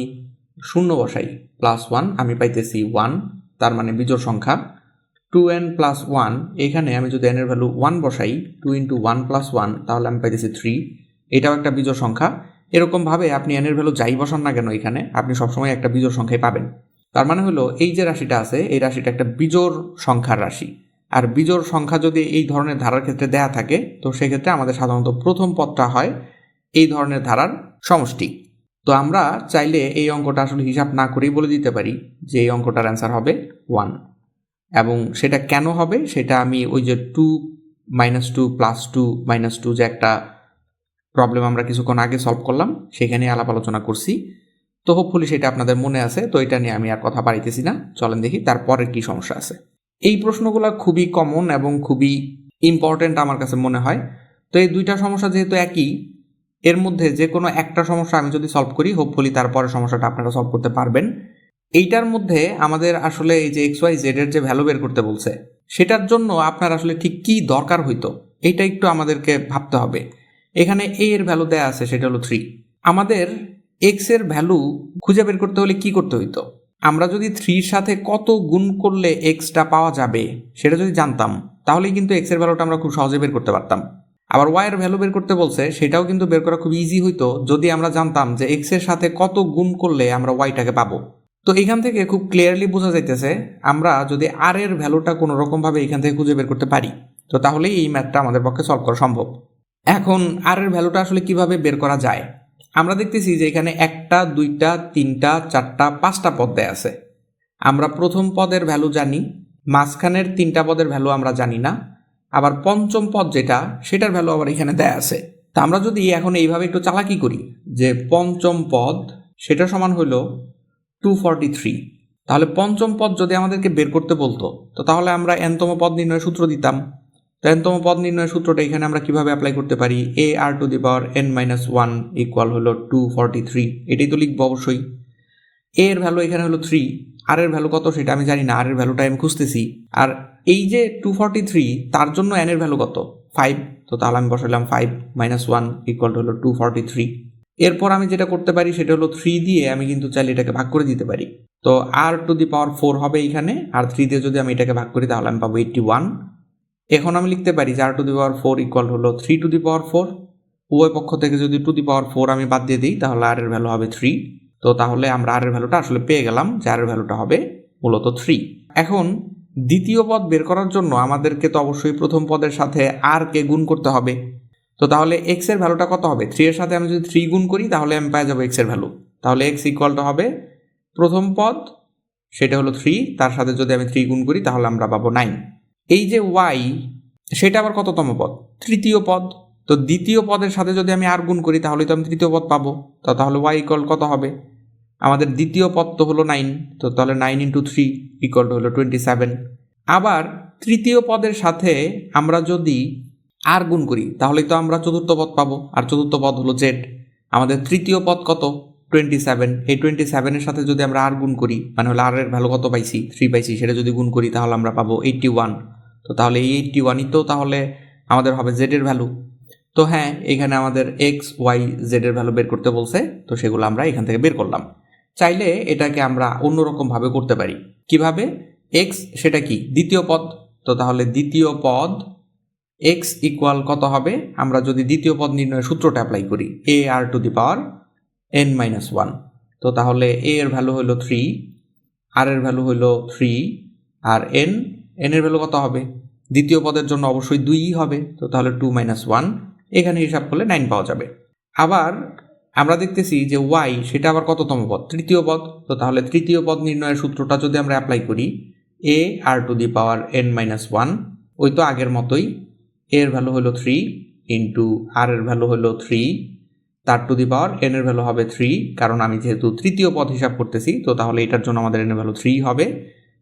0 বসাই +1 আমি পাইতেছি 1, তার মানে বিজোড় সংখ্যা। 2n + 1, এখানে আমি যদি n এর ভ্যালু 1 বসাই 2 × 1 + 1 তাহলে আমি পাইতেছি 3, এটাও একটা বিজোড় সংখ্যা। এরকমভাবে আপনি n এর ভ্যালু যাই বসান না কেন এখানে আপনি সবসময় একটা বিজোড় সংখ্যাই পাবেন। তার মানে হলো এই যে রাশিটা আছে এই রাশিটা একটা বিজোড় সংখ্যার রাশি। আর বিজোড় সংখ্যা যদি এই ধরনের ধারার ক্ষেত্রে দেয়া থাকে তো সেক্ষেত্রে আমাদের সাধারণত প্রথম পদটা হয় এই ধরনের ধারার সমষ্টি। তো আমরা চাইলে এই অঙ্কটা আসলে হিসাব না করেই বলে দিতে পারি যে এই অঙ্কটার অ্যান্সার হবে 1। এবং সেটা কেন হবে সেটা আমি ওই যে 2 - 2 + 2 - 2 যে একটা প্রবলেম আমরা কিছুক্ষণ আগে সলভ করলাম সেখানে আলাপ আলোচনা করছি। তো হোপফুলি সেটা আপনাদের মনে আছে। তো এটা নিয়ে আমি আর কথা বাড়াইতেছি না, চলেন দেখি তারপরের কি সমস্যা আছে। এই প্রশ্নগুলো খুবই কমন এবং খুবই ইম্পর্টেন্ট আমার কাছে মনে হয়। তো এই দুইটা সমস্যা যেহেতু একই, এর মধ্যে যে কোনো একটা সমস্যা আমি যদি সলভ করি হোপফুলি তারপরের সমস্যাটা আপনারা সলভ করতে পারবেন। এইটার মধ্যে আমাদের আসলে এই যে XYZ এর যে ভ্যালু বের করতে বলছে সেটার জন্য আপনার আসলে ঠিক কি দরকার হইতো এইটা একটু আমাদেরকে ভাবতে হবে। এখানে a এর ভ্যালু দেয়া আছে সেটা হলো 3। আমাদের x এর ভ্যালু খুঁজে বের করতে হলে কি করতে হইতো? আমরা যদি 3 এর সাথে কত গুণ করলে xটা পাওয়া যাবে সেটা যদি জানতাম তাহলেই কিন্তু x এর ভ্যালুটা আমরা খুব সহজে বের করতে পারতাম। আবার y এর ভ্যালু বের করতে বলছে সেটাও কিন্তু বের করা খুব ইজি হইতো যদি আমরা জানতাম যে x এর সাথে কত গুণ করলে আমরা y-টাকে পাবো। তো এখান থেকে খুব ক্লিয়ারলি বোঝা যাইতেছে আমরা যদি r এর ভ্যালুটা কোনো রকমভাবে এখান থেকে খুঁজে বের করতে পারি তো তাহলেই এই ম্যাথটা আমাদের পক্ষে সলভ করা সম্ভব। এখন r এর ভ্যালুটা আসলে কিভাবে বের করা যায়? আমরা দেখতেছি যে এখানে 1টা 2টা 3টা 4টা 5টা পদ দেয়া আছে। আমরা প্রথম পদের ভ্যালু জানি, মাঝখানের 3টা পদের ভ্যালু আমরা জানি না, আবার পঞ্চম পদ যেটা সেটার ভ্যালু আবার এখানে দেয়া আছে। তা আমরা যদি এখন এইভাবে একটু চালাকি করি যে পঞ্চম পদ সেটা সমান হলো 243। তাহলে পঞ্চম পদ যদি আমাদেরকে বের করতে বলতো তো তাহলে আমরা nতম পদ নির্ণয়ের সূত্র দিতাম। তো nতম পদ নির্ণয়ের সূত্রটা এখানে আমরা কিভাবে অ্যাপ্লাই করতে পারি, ar⁻n-1 ইকুয়াল হলো 243, এটাই তো লিখবো অবশ্যই। a এর ভ্যালু এখানে হলো 3, আর এর ভ্যালু কত সেটা আমি জানি না, আর এর ভ্যালুটা আমি খুঁজতেছি। আর এই যে 243 তার জন্য n এর ভ্যালু কত 5, তো তাহলে আমি বসালাম 5 - 1 ইকুয়াল হলো 243। এরপর আমি যেটা করতে পারি সেটা হলো 3 দিয়ে আমি কিন্তু চাইলে এটাকে ভাগ করে দিতে পারি। তো r⁴ হবে এখানে, আর 3 দিয়ে যদি আমি এটাকে ভাগ করি তাহলে আমি পাবো 81। এখন আমি লিখতে পারি যে r⁴ ইকুয়াল হলো 3⁴। উভয় পক্ষ থেকে যদি 2⁴ আমি বাদ দিয়ে দিই তাহলে r এর ভ্যালু হবে 3। তো তাহলে আমরা r এর ভ্যালুটা আসলে পেয়ে গেলাম যে r এর ভ্যালুটা হবে মূলত 3। এখন দ্বিতীয় পদ বের করার জন্য আমাদেরকে তো অবশ্যই প্রথম পদের সাথে r কে গুণ করতে হবে। তো তাহলে x এর ভ্যালুটা কত হবে, 3 এর সাথে আমি যদি 3 গুণ করি তাহলে আমি পেয়ে যাবো x এর ভ্যালু। তাহলে x ইকুয়ালটা হবে প্রথম পদ সেটা হলো 3, তার সাথে যদি আমি 3 গুণ করি তাহলে আমরা পাবো 9। এই যে y সেটা আবার কততম পদ, তৃতীয় পদ। তো দ্বিতীয় পদের সাথে যদি আমি আর গুণ করি তাহলে তো আমি তৃতীয় পদ পাবো। তো তাহলে y ইকুয়াল কত হবে, আমাদের দ্বিতীয় পদ তো হলো 9, তো তাহলে 9 × 3 ইকুয়াল টু হলো 27। আবার তৃতীয় পদের সাথে আমরা যদি আর গুণ করি তাহলে তো আমরা চতুর্থ পদ পাবো, আর চতুর্থ পদ হলো z। আমাদের তৃতীয় পদ কত 27, এই 27-এর সাথে যদি আমরা আর গুণ করি মানে হলো আর এর ভ্যালু কত পাইছি 3 পাইছি, সেটা যদি গুণ করি তাহলে আমরা পাবো 81। তো তাহলে এই 81ই তো তাহলে আমাদের হবে z এর ভ্যালু। তো হ্যাঁ, এখানে আমাদের x y z এর ভ্যালু বের করতে বলছে, তো সেগুলো আমরা এখান থেকে বের করলাম। চাইলে এটাকে আমরা অন্যরকমভাবে করতে পারি। কিভাবে, x সেটা কি দ্বিতীয় পদ, তো তাহলে দ্বিতীয় পদ x ইকুয়াল কত হবে, আমরা যদি দ্বিতীয় পদ নির্ণয়ের সূত্রটা অ্যাপ্লাই করি ar⁻n-1, তো তাহলে a এর ভ্যালু হলো 3, আর এর ভ্যালু হলো 3, আর n এর ভ্যালু কত হবে, দ্বিতীয় পদের জন্য অবশ্যই 2ই হবে, তো তাহলে 2 - 1, এখানে হিসাব করলে 9 পাওয়া যাবে। আবার আমরা দেখতেছি যে y সেটা আবার কততম পদ, তৃতীয় পদ। তো তাহলে তৃতীয় পদ নির্ণয়ের সূত্রটা যদি আমরা অ্যাপ্লাই করি ar⁻n-1, ওই তো আগের মতোই, a এর ভ্যালু হলো 3 ইন্টু আর এর ভ্যালু হলো 3, তার টু দি পাওয়ার n এর ভ্যালু হবে 3, কারণ আমি যেহেতু তৃতীয় পদ হিসাব করতেছি তো তাহলে এটার জন্য আমাদের n এর ভ্যালু 3 হবে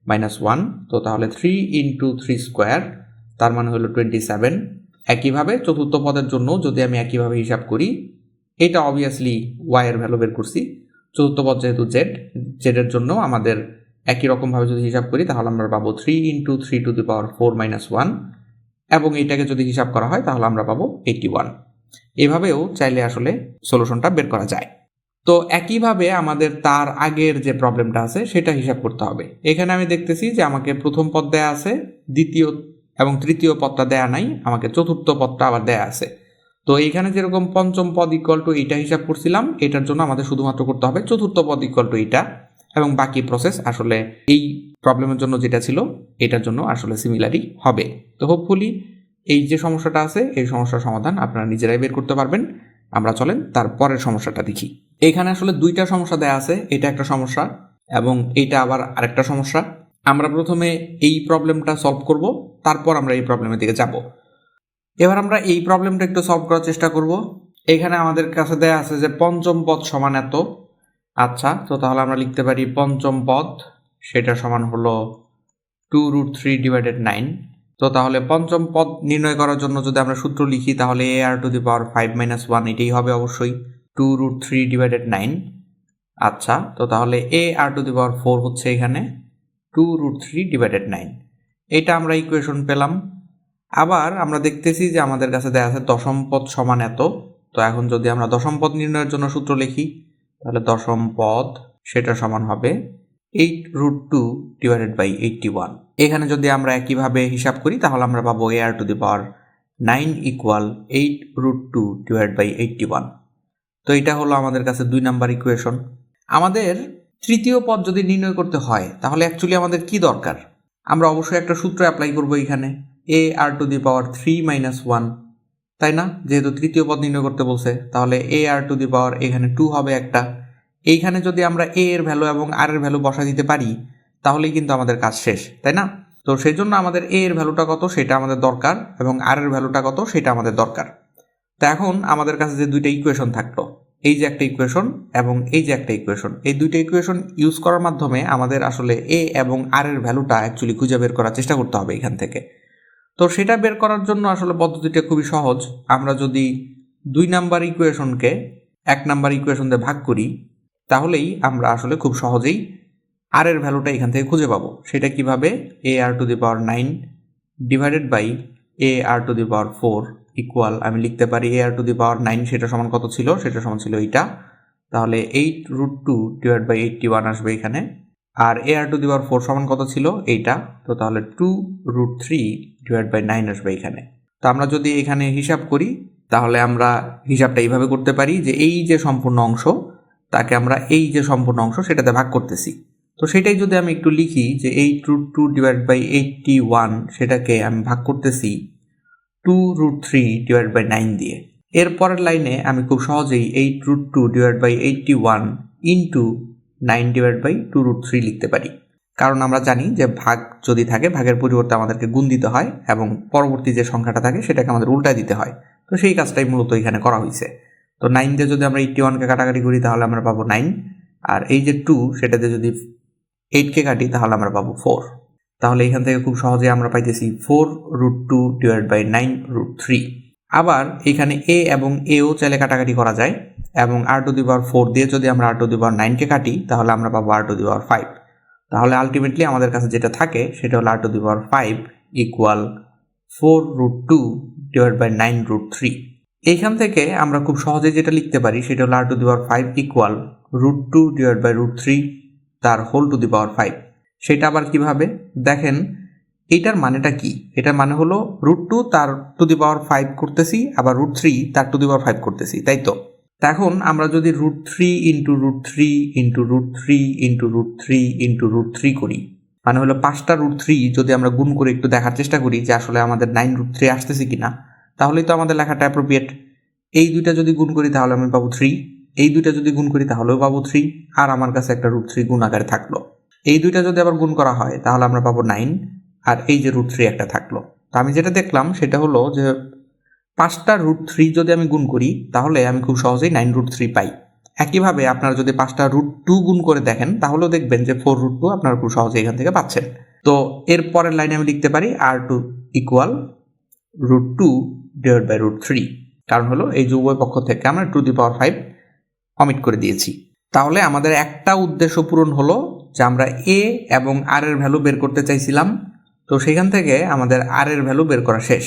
-1, তো তাহলে 3 × 3², তার মানে হলো 27। একইভাবে চতুর্থ পদের জন্য যদি আমি একইভাবে হিসাব করি, এটা অবভিয়াসলি y এর ভ্যালু বের করছি, চতুর্থ পদ যেহেতু z এর জন্য আমাদের একই রকমভাবে যদি হিসাব করি তাহলে আমরা পাবো 3 × 3⁴ - 1, এবং এইটাকে যদি হিসাব করা হয় তাহলে আমরা পাবো 81। এভাবেও চাইলে আসলে সলিউশনটা বের করা যায়। তো একইভাবে আমাদের তার আগের যে প্রবলেমটা আছে সেটা হিসাব করতে হবে। এখানে আমি দেখতেছি যে আমাকে প্রথম পদ দেয়া আছে, দ্বিতীয় এবং তৃতীয় পদটা দেয়া নাই, আমাকে চতুর্থ পদটা আবার দেয়া আছে। তো এইখানে যেরকম পঞ্চম পদ ইকুয়াল টু এইটা হিসাব করছিলাম, এটার জন্য আমাদের শুধুমাত্র করতে হবে চতুর্থ পদ ইকুয়াল টু এইটা, এবং বাকি প্রসেস আসলে এই প্রবলেমের জন্য যেটা ছিল এটার জন্য আসলে সিমিলারই হবে। তো হোপফুলি এই যে সমস্যাটা আছে এই সমস্যার সমাধান আপনারা নিজেরাই বের করতে পারবেন। আমরা চলেন তার পরের সমস্যাটা দেখি। এখানে আসলে দুইটা সমস্যা দেয়া আছে, এটা একটা সমস্যা এবং এইটা আবার আরেকটা সমস্যা। আমরা প্রথমে এই প্রবলেমটা সলভ করব, তারপর আমরা এই প্রবলেমের দিকে যাব। এবার আমরা এই প্রবলেমটা একটু সলভ করার চেষ্টা করব। এখানে আমাদের কাছে দেয়া আছে যে পঞ্চম পদ সমান এত। আচ্ছা, তো তাহলে আমরা লিখতে পারি পঞ্চম পদ সেটা সমান হলো 2√3/9। তো তাহলে পঞ্চম পদ নির্ণয় করার জন্য যদি আমরা সূত্র লিখি তাহলে ar⁻5 - 1 এটাই হবে অবশ্যই 2√3/9। আচ্ছা, তো তাহলে ar⁴ হচ্ছে এখানে 2√3/9, এটা আমরা ইকুয়েশন পেলাম। আবার আমরা দেখতেছি যে আমাদের কাছে দেয়া আছে দশম পদ সমান এত। তো এখন যদি আমরা দশম পদ নির্ণয়ের জন্য সূত্র লিখি তাহলে দশম পদ সেটা সমান হবে 8√2/81। এখানে যদি আমরা একইভাবে হিসাব করি তাহলে আমরা পাবো ar⁻9 ইকুয়াল 8√2/81। তো এটা হলো আমাদের কাছে 2 নাম্বার ইকুয়েশন। আমাদের তৃতীয় পদ যদি নির্ণয় করতে হয় তাহলে অ্যাকচুয়ালি আমাদের কি দরকার, আমরা অবশ্যই একটা সূত্র অ্যাপ্লাই করব এখানে ar⁻3 - 1, তাই না, যেহেতু তৃতীয় পদ নির্ণয় করতে বলছে তাহলে ar⁻ এখানে 2 হবে একটা। এইখানে যদি আমরা a এর ভ্যালু এবং r এর ভ্যালু বসা দিতে পারি তাহলেই কিন্তু আমাদের কাজ শেষ, তাই না। তো সেই জন্য আমাদের a এর ভ্যালুটা কত সেটা আমাদের দরকার এবং r এর ভ্যালুটা কত সেটা আমাদের দরকার। তো এখন আমাদের কাছে যে দুইটা ইকুয়েশন থাকলো এই যে একটা ইকুয়েশন এবং এই যে একটা ইকুয়েশন, এই দুইটা ইকুয়েশন ইউজ করার মাধ্যমে আমাদের আসলে এ এবং আর এর ভ্যালুটা অ্যাকচুয়ালি খুঁজে বের করার চেষ্টা করতে হবে এখান থেকে। তো সেটা বের করার জন্য আসলে পদ্ধতিটা খুবই সহজ। আমরা যদি 2 নাম্বার ইকুয়েশনকে 1 নাম্বার ইকুয়েশন দিয়ে ভাগ করি তাহলেই আমরা আসলে খুব সহজেই আর এর ভ্যালুটা এখান থেকে খুঁজে পাবো। সেটা কিভাবে? A R to the power 9 divided by A R to the power 4 equal, আমি লিখতে পারি এ আর টু দি পাওয়ার 9 সেটা সমান কত ছিল? সেটা সমান ছিল এইটা। তাহলে 8√2 ডিভাইড বাই 81 আসবে এখানে। আর এ আর টু দি পাওয়ার 4 সমান কত ছিল? এইটা। তো তাহলে 2√3 ডিভাইড বাই 9 আসবে এখানে। তো আমরা যদি এখানে হিসাব করি তাহলে আমরা হিসাবটা এইভাবে করতে পারি যে এই যে সম্পূর্ণ অংশ তাকে আমরা এই যে সম্পূর্ণ অংশ সেটাতে ভাগ করতেছি। তো সেটাই যদি আমি একটু লিখি যে 8√2 ডিভাইড বাই 81 সেটাকে আমি ভাগ করতেছি 2√3 ডিভাইড বাই 9 দিয়ে। এর পরের লাইনে আমি খুব সহজেই 8√2 divide by 81 into 9 divide by 2√3 লিখতে পারি। কারণ আমরা জানি যে ভাগ যদি থাকে ভাগের পরিবর্তে আমাদেরকে গুণ দিতে হয় এবং পরবর্তী যে সংখ্যাটা থাকে সেটাকে আমাদের উল্টায় দিতে হয়। তো সেই কাজটাই মূলত এখানে করা হয়েছে। তো 9 দিয়ে যদি আমরা 81কে কাটাকাটি করি তাহলে আমরা পাবো 9, আর এই যে 2 সেটাতে যদি 8কে কাটি তাহলে আমরা পাবো 4। তাহলে এখান থেকে খুব সহজে আমরা পাইতেছি 4√2 ডিভাইড বাই 9√3। আবার এখানে এ এবং এও চাইলে কাটাকাটি করা যায় এবং আর টু দি পাওয়ার 4 দিয়ে যদি আমরা আর টু দি পাওয়ার 9কে কাটি তাহলে আমরা পাবো আর টু দি পাওয়ার 5। তাহলে আলটিমেটলি আমাদের কাছে যেটা থাকে সেটা হলো R to the power 5 equal 4√2 divide by 9√3। এইখান থেকে আমরা খুব সহজে যেটা লিখতে পারি সেটা হলো R to the power 5 equal √2 divide by √3 তার হোল টু দি পাওয়ার 5। সেটা আবার কিভাবে দেখেন, এইটার মানেটা কি? এটার মানে হলো √2 তার টু দি পাওয়ার 5 করতেছি, আবার √3 তার টু দি পাওয়ার 5 করতেছি, তাই তো? এখন আমরা যদি √3 ইন্টু √3 ইন্টু √3 ইন্টু √3 ইন্টু √3 করি, মানে হলো 5টা √3 যদি আমরা গুণ করে একটু দেখার চেষ্টা করি যে আসলে আমাদের 9√3 আসতেছে কিনা, তাহলেই তো আমাদের লেখাটা অ্যাপ্রোপ্রিয়েট। এই দুইটা যদি গুণ করি তাহলে আমি পাবো 3, এই দুইটা যদি গুণ করি তাহলেও পাবো 3, আর আমার কাছে একটা √3 গুণ আকারে থাকলো। এই দুইটা যদি আবার গুণ করা হয় তাহলে আমরা পাবো 9, আর এই যে √3 একটা থাকলো। তো আমি যেটা দেখলাম সেটা হলো যে 5টা √3 যদি আমি গুণ করি তাহলে আমি খুব সহজেই 9√3 পাই। একইভাবে আপনারা যদি 5টা √2 গুণ করে দেখেন তাহলেও দেখবেন যে 4√2 আপনারা খুব সহজে এখান থেকে পাচ্ছেন। তো এর পরের লাইনে আমি লিখতে পারি r2 ইকুয়াল √2 ডিভাইড বাই √3, কারণ হলো এই যে উভয় পক্ষ থেকে আমরা টু দি পাওয়ার 5 অমিট করে দিয়েছি। তাহলে আমাদের একটা উদ্দেশ্য পূরণ হলো যে আমরা এ এবং আর এর ভ্যালু বের করতে চাইছিলাম। তো সেখান থেকে আমাদের আর এর ভ্যালু বের করা শেষ।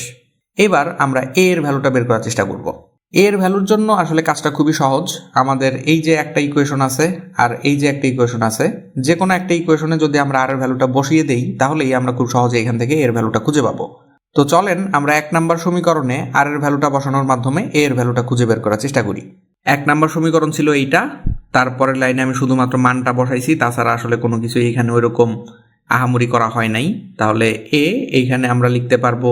এবার আমরা এ এর ভ্যালুটা বের করার চেষ্টা করব। এ এর ভ্যালুর জন্য আসলে কাজটা খুবই সহজ। আমাদের এই যে একটা ইকুয়েশন আছে আর এই যে একটা ইকুয়েশন আছে, যে কোনো একটা ইকুয়েশনে যদি আমরা আর এর ভ্যালুটা বসিয়ে দেই তাহলেই আমরা খুব সহজে এখান থেকে এর ভ্যালুটা খুঁজে পাবো। তো চলেন আমরা 1 নাম্বার সমীকরণে আর এর ভ্যালুটা বসানোর মাধ্যমে এ এর ভ্যালুটা খুঁজে বের করার চেষ্টা করি। 1 নাম্বার সমীকরণ ছিল এইটা, তারপরের লাইনে আমি শুধুমাত্র মানটা বসাইছি, তাছাড়া আসলে কোনো কিছু এখানে ওইরকম আহামরি করা হয় নাই। তাহলে এ এইখানে আমরা লিখতে পারবো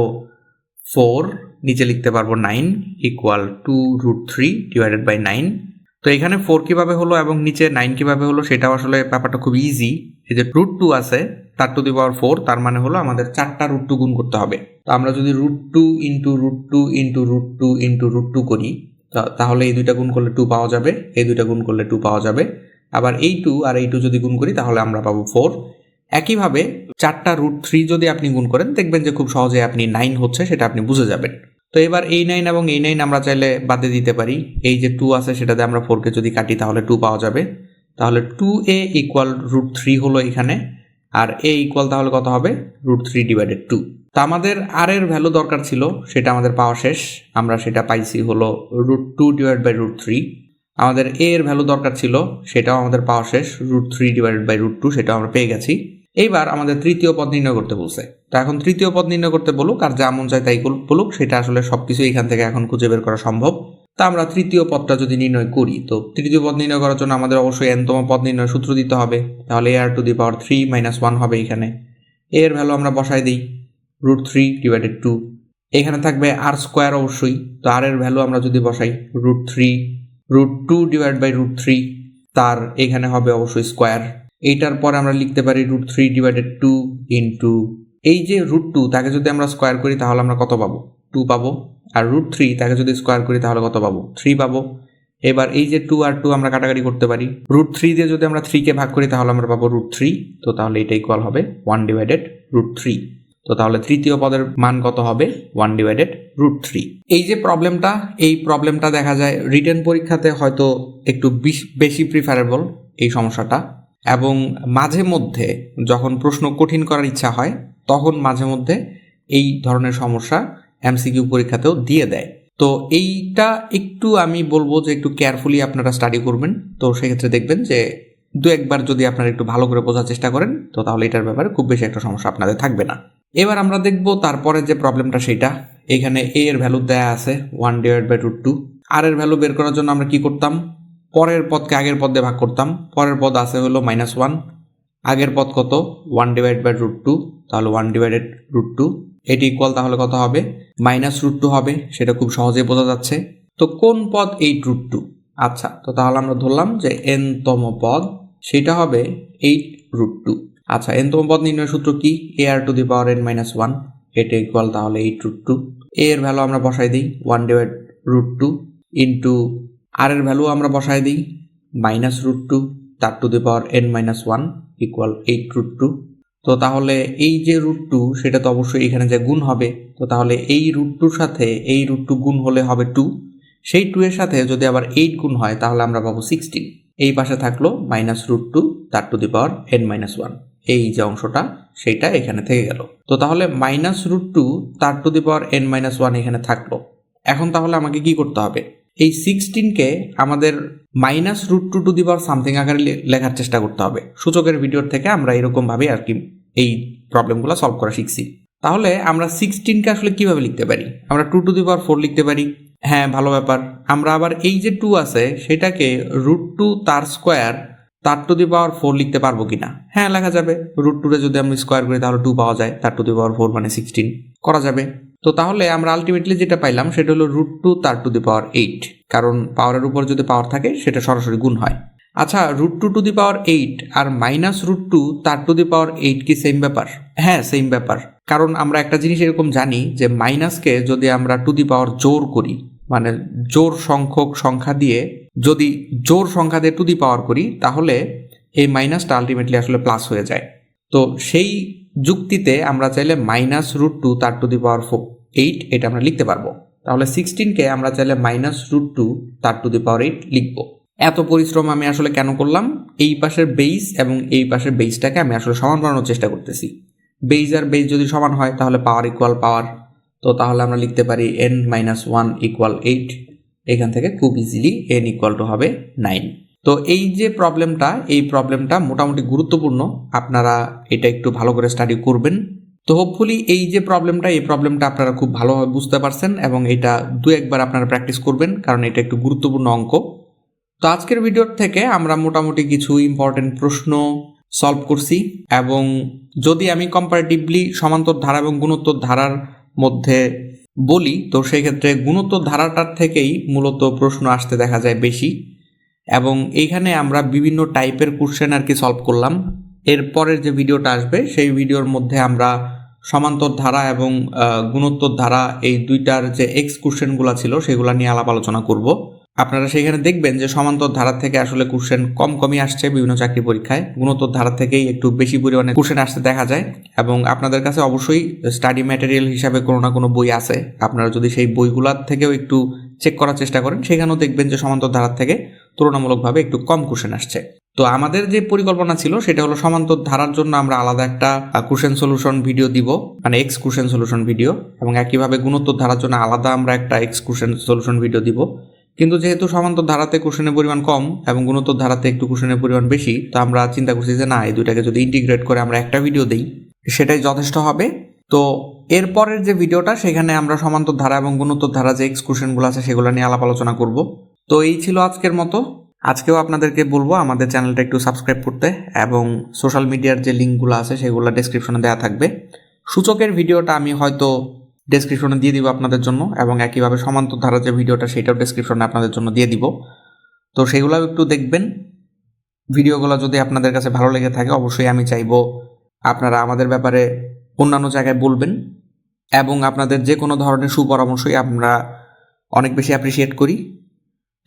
4, নিচে লিখতে পারবো 9 ইকুয়াল 2√3 ডিভাইডেড বাই 9। তো এখানে 4 কিভাবে হলো এবং নিচে 9 কিভাবে হলো সেটাও আসলে ব্যাপারটা খুব ইজি। এই যে √2 আছে তার টু দি পাওয়ার 4, তার মানে হলো আমাদের 4টা √2 গুণ করতে হবে। তো আমরা যদি √2 ইন্টু √2 ইন্টু √2 ইন্টু √2 করি তাহলে এই দুইটা গুণ করলে 2 পাওয়া যাবে, এই দুইটা গুণ করলে 2 পাওয়া যাবে, আবার এই 2 আর এই 2 যদি গুণ করি তাহলে আমরা পাবো 4। একইভাবে 4টা √3 যদি আপনি গুণ করেন দেখবেন যে খুব সহজে আপনি 9 হচ্ছে সেটা আপনি বুঝে যাবেন। তো এবার এই 9 এবং এই 9 আমরা চাইলে বাদে দিতে পারি। এই যে 2 আছে সেটাতে আমরা 4কে যদি কাটি তাহলে 2 পাওয়া যাবে। তাহলে 2a ইকুয়াল √3 হলো এখানে, আর a ইকুয়াল তাহলে কত হবে? √3 ডিভাইডেড 2। তা আমাদের আর এর ভ্যালু দরকার ছিল, সেটা আমাদের পাওয়া শেষ। আমরা সেটা পাইছি হলো √2 ডিভাইড বাই √3। আমাদের a এর ভ্যালু দরকার ছিল, সেটাও আমাদের পাওয়া শেষ, √3 ডিভাইডেড বাই √2, সেটাও আমরা পেয়ে গেছি। এইবার আমাদের তৃতীয় পদ নির্ণয় করতে বলছে। তো এখন তৃতীয় পদ নির্ণয় করতে বলুক আর যা মন চায় তাই বলুক, সেটা আসলে সবকিছু এখান থেকে এখন খুঁজে বের করা সম্ভব। তা আমরা তৃতীয় পদটা যদি নির্ণয় করি, তো তৃতীয় পদ নির্ণয় করার জন্য আমাদের অবশ্যই n তম পদ নির্ণয় সূত্র দিতে হবে। তাহলে আর টু দি পাওয়ার 3 - 1 হবে এখানে। এর ভ্যালু আমরা বসাই দিই √3 ডিভাইডেড 2। এখানে থাকবে আর স্কোয়ার অবশ্যই, তো আর এর ভ্যালু আমরা যদি বসাই √3 √2 ডিভাইড বাই √3, তার এখানে হবে অবশ্যই স্কোয়ার। এইটার পরে আমরা লিখতে পারি √3 ডিভাইডেড 2 ইন্টু এই যে √2 তাকে যদি আমরা স্কোয়ার করি তাহলে আমরা কত পাবো? 2 পাবো। আর √3 তাকে যদি স্কোয়ার করি তাহলে কত পাবো? 3 পাবো। এবার এই যে 2 আর 2 আমরা কাটাকাটি করতে পারি। √3 দিয়ে যদি আমরা 3 কে ভাগ করি তাহলে আমরা পাবো √3। তো তাহলে এটা ইকুয়াল হবে 1/√3। তো তাহলে তৃতীয় পদের মান কত হবে? 1/√3। এই যে প্রবলেমটা দেখা যায় রিটেন পরীক্ষাতে হয়তো একটু বেশি প্রিফারেবল এই সমস্যাটা, এবং মাঝে মধ্যে যখন প্রশ্ন কঠিন করার ইচ্ছা হয় তখন মাঝে মধ্যে এই ধরনের সমস্যা এমসিকিউ পরীক্ষাতেও দিয়ে দেয়। তো এইটা একটু আমি বলবো যে একটু কেয়ারফুলি আপনারা স্টাডি করবেন। তো সেক্ষেত্রে দেখবেন যে দু একবার যদি আপনারা একটু ভালো করে বোঝার চেষ্টা করেন তো তাহলে এটার ব্যাপারে খুব বেশি একটা সমস্যা আপনাদের থাকবে না। এবার আমরা দেখব তারপরে যে প্রবলেমটা সেটা। এখানে a এর ভ্যালু দেয়া আছে 1/√2। আর এর ভ্যালু বের করার জন্য আমরা কি করতাম? পরের পদকে আগের পদ দিয়ে ভাগ করতাম। পরের পদ আছে হলো -1, আগের পদ কত? 1/√2, তাহলে 1/√2। এটি ইকুয়াল তাহলে কত হবে? -√2 হবে। সেটা খুব সহজেই বোঝা যাচ্ছে। তো কোন পদ 8√2? আচ্ছা, তো তাহলে আমরা ধরলাম যে n-তম পদ সেটা হবে 8√2। আচ্ছা, n-তম পদ নির্ণয়ের সূত্র কি? ar⁻n-1, এটা ইকুয়াল তাহলে 8√2। a এর ভ্যালু আমরা বসাই দিই 1/√2 ইন্টু আর এর ভ্যালু আমরা বসাই দিই -√2 তার two the power n-1 equal 8√2। তো তাহলে এই যে √2 সেটা তো অবশ্যই এখানে যে গুণ হবে। তো তাহলে এই √2 সাথে এই √2 গুণ হলে হবে 2। সেই 2 এর সাথে যদি আবার 8 গুণ হয় তাহলে আমরা পাবো 16। এই পাশে থাকলো -√2 তার টু দি পাওয়ার n-1। এই যে অংশটা সেইটা এখানে থেকে গেল। তো তাহলে -√2 তার টু দি পাওয়ার n-1 এখানে থাকলো। এখন তাহলে আমাকে কি করতে হবে? এই 16কে আমাদের -√2 টু দি পাওয়ার সামথিং আকারে লেখার চেষ্টা করতে হবে। সূচকের ভিডিওর থেকে আমরা এরকমভাবে আর কি এই প্রবলেমগুলো সলভ করা শিখছি। তাহলে আমরা 16কে আসলে কিভাবে লিখতে পারি? আমরা 2 টু দি পাওয়ার 4 লিখতে পারি। হ্যাঁ, ভালো ব্যাপার। আমরা আবার এই যে 2 আছে সেটাকে √2 তার স্কোয়ার তার টু দি পাওয়ার 4 লিখতে পারবো কিনা? হ্যাঁ, লেখা যাবে। √2 রে যদি আমি স্কোয়ার করি তাহলে 2 পাওয়া যায়, তার টু দি পাওয়ার 4 মানে 16 করা যাবে। তো তাহলে আমরা আলটিমেটলি যেটা পাইলাম সেটা হলো √2 তার টু দি পাওয়ার 8, কারণ পাওয়ারের উপর যদি পাওয়ার থাকে সেটা সরাসরি গুণ হয়। আচ্ছা, √2 টু দি পাওয়ার 8 আর -√2 তার টু দি পাওয়ার 8 কি সেম ব্যাপার? হ্যাঁ, সেম ব্যাপার। কারণ আমরা একটা জিনিস এরকম জানি যে মাইনাসকে যদি আমরা টু দি পাওয়ার জোর করি, মানে জোর সংখ্যক সংখ্যা দিয়ে যদি জোর সংখ্যা দিয়ে টু দি পাওয়ার করি তাহলে এই মাইনাসটা আলটিমেটলি আসলে প্লাস হয়ে যায়। তো সেই যুক্তিতে আমরা চাইলে -√2 তার টু দি পাওয়ার 8 এটা আমরা লিখতে পারবো। তাহলে 16কে আমরা চাইলে -√2 তার টু দি পাওয়ার 8 লিখবো। এত পরিশ্রম আমি আসলে কেন করলাম? এই পাশের বেইস এবং এই পাশের বেইসটাকে আমি আসলে সমান বানানোর চেষ্টা করতেছি। বেইস আর বেইস যদি সমান হয় তাহলে পাওয়ার ইকুয়াল পাওয়ার। তো তাহলে আমরা লিখতে পারি n-1 ইকুয়াল 8। এখান থেকে খুব ইজিলি n ইকুয়াল টু হবে 9। তো এই যে এই প্রবলেমটা মোটামুটি গুরুত্বপূর্ণ। আপনারা এটা একটু ভালো করে স্টাডি করবেন। তো হোপফুলি এই যে প্রবলেমটা আপনারা খুব ভালোভাবে বুঝতে পারছেন এবং এটা দু একবার আপনারা প্র্যাকটিস করবেন, কারণ এটা একটু গুরুত্বপূর্ণ অঙ্ক। তো আজকের ভিডিওর থেকে আমরা মোটামুটি কিছু ইম্পর্টেন্ট প্রশ্ন সলভ করছি, এবং যদি আমি কম্পারেটিভলি সমান্তর ধারা এবং গুণোত্তর ধারার মধ্যে বলি তো সেই ক্ষেত্রে গুণোত্তর ধারাটার থেকেই মূলত প্রশ্ন আসতে দেখা যায় বেশি, এবং এইখানে আমরা বিভিন্ন টাইপের কোশ্চেন আর কি সলভ করলাম। এরপরের যে ভিডিওটা আসবে সেই ভিডিওর মধ্যে আমরা সমান্তর ধারা এবং গুণোত্তর ধারা এই দুইটার যে এক্স কোশ্চেনগুলো ছিল সেগুলো নিয়ে আলাপ আলোচনা করব। আপনারা সেখানে দেখবেন যে সমান্তর ধারা থেকে আসলে কোশ্চেন কমই আসছে বিভিন্ন চাকরি পরীক্ষায়, গুণোত্তর ধারা থেকেই একটু বেশি পরিমাণে কোশ্চেন আসতে দেখা যায়। এবং আপনাদের কাছে অবশ্যই স্টাডি ম্যাটেরিয়াল হিসাবে কোনো না কোনো বই আছে, আপনারা যদি সেই বইগুলোর থেকেও একটু চেক করার চেষ্টা করেন সেখানেও দেখবেন যে সমান্তর ধারার থেকে তুলনামূলকভাবে একটু কম কোশ্চেন আসছে। তো আমাদের যে পরিকল্পনা ছিল সেটা হলো সমান্তর ধারার জন্য আমরা আলাদা একটা কোশ্চেন সলিউশন ভিডিও দিব, মানে এক্স কোশ্চেন সলিউশন ভিডিও, এবং একইভাবে গুণোত্তর ধারার জন্য আলাদা আমরা একটা এক্স কোশ্চেন সলিউশন ভিডিও দিব। কিন্তু যেহেতু সমান্তর ধারাতে কোশ্চেনের পরিমাণ কম এবং গুণোত্তর ধারাতে একটু কোশ্চেনের পরিমাণ বেশি, তো আমরা চিন্তা করছি যে না, এই দুইটাকে যদি ইন্টিগ্রেট করে আমরা একটা ভিডিও দিই সেটাই যথেষ্ট হবে। তো এরপরের যে ভিডিওটা সেখানে আমরা সমান্তর ধারা এবং গুণোত্তর ধারা যে এক্স কোশ্চেনগুলো আছে সেগুলো নিয়ে আলাপ আলোচনা করব। তো এই ছিল আজকের মতো। আজকেও আপনাদেরকে বলবো আমাদের চ্যানেলটা একটু সাবস্ক্রাইব করতে, এবং সোশ্যাল মিডিয়ার যে লিঙ্কগুলো আছে সেগুলো ডেসক্রিপশনে দেওয়া থাকবে। সূচকের ভিডিওটা আমি হয়তো ডেসক্রিপশনে দিয়ে দিব আপনাদের জন্য, এবং একইভাবে সমান্তর ধারা যে ভিডিওটা সেটাও ডেসক্রিপশনে আপনাদের জন্য দিয়ে দিব। তো সেগুলো একটু দেখবেন। ভিডিওগুলো যদি আপনাদের কাছে ভালো লেগে থাকে অবশ্যই আমি চাইবো আপনারা আমাদের ব্যাপারে অন্যান্য জায়গায় বলবেন, এবং আপনাদের যে কোনো ধরনের সুপরামর্শই আমরা অনেক বেশি অ্যাপ্রিসিয়েট করি।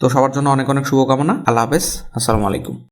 তো সবার জন্য অনেক অনেক শুভকামনা। আল্লাহ হাফেজ, আসসালামু আলাইকুম।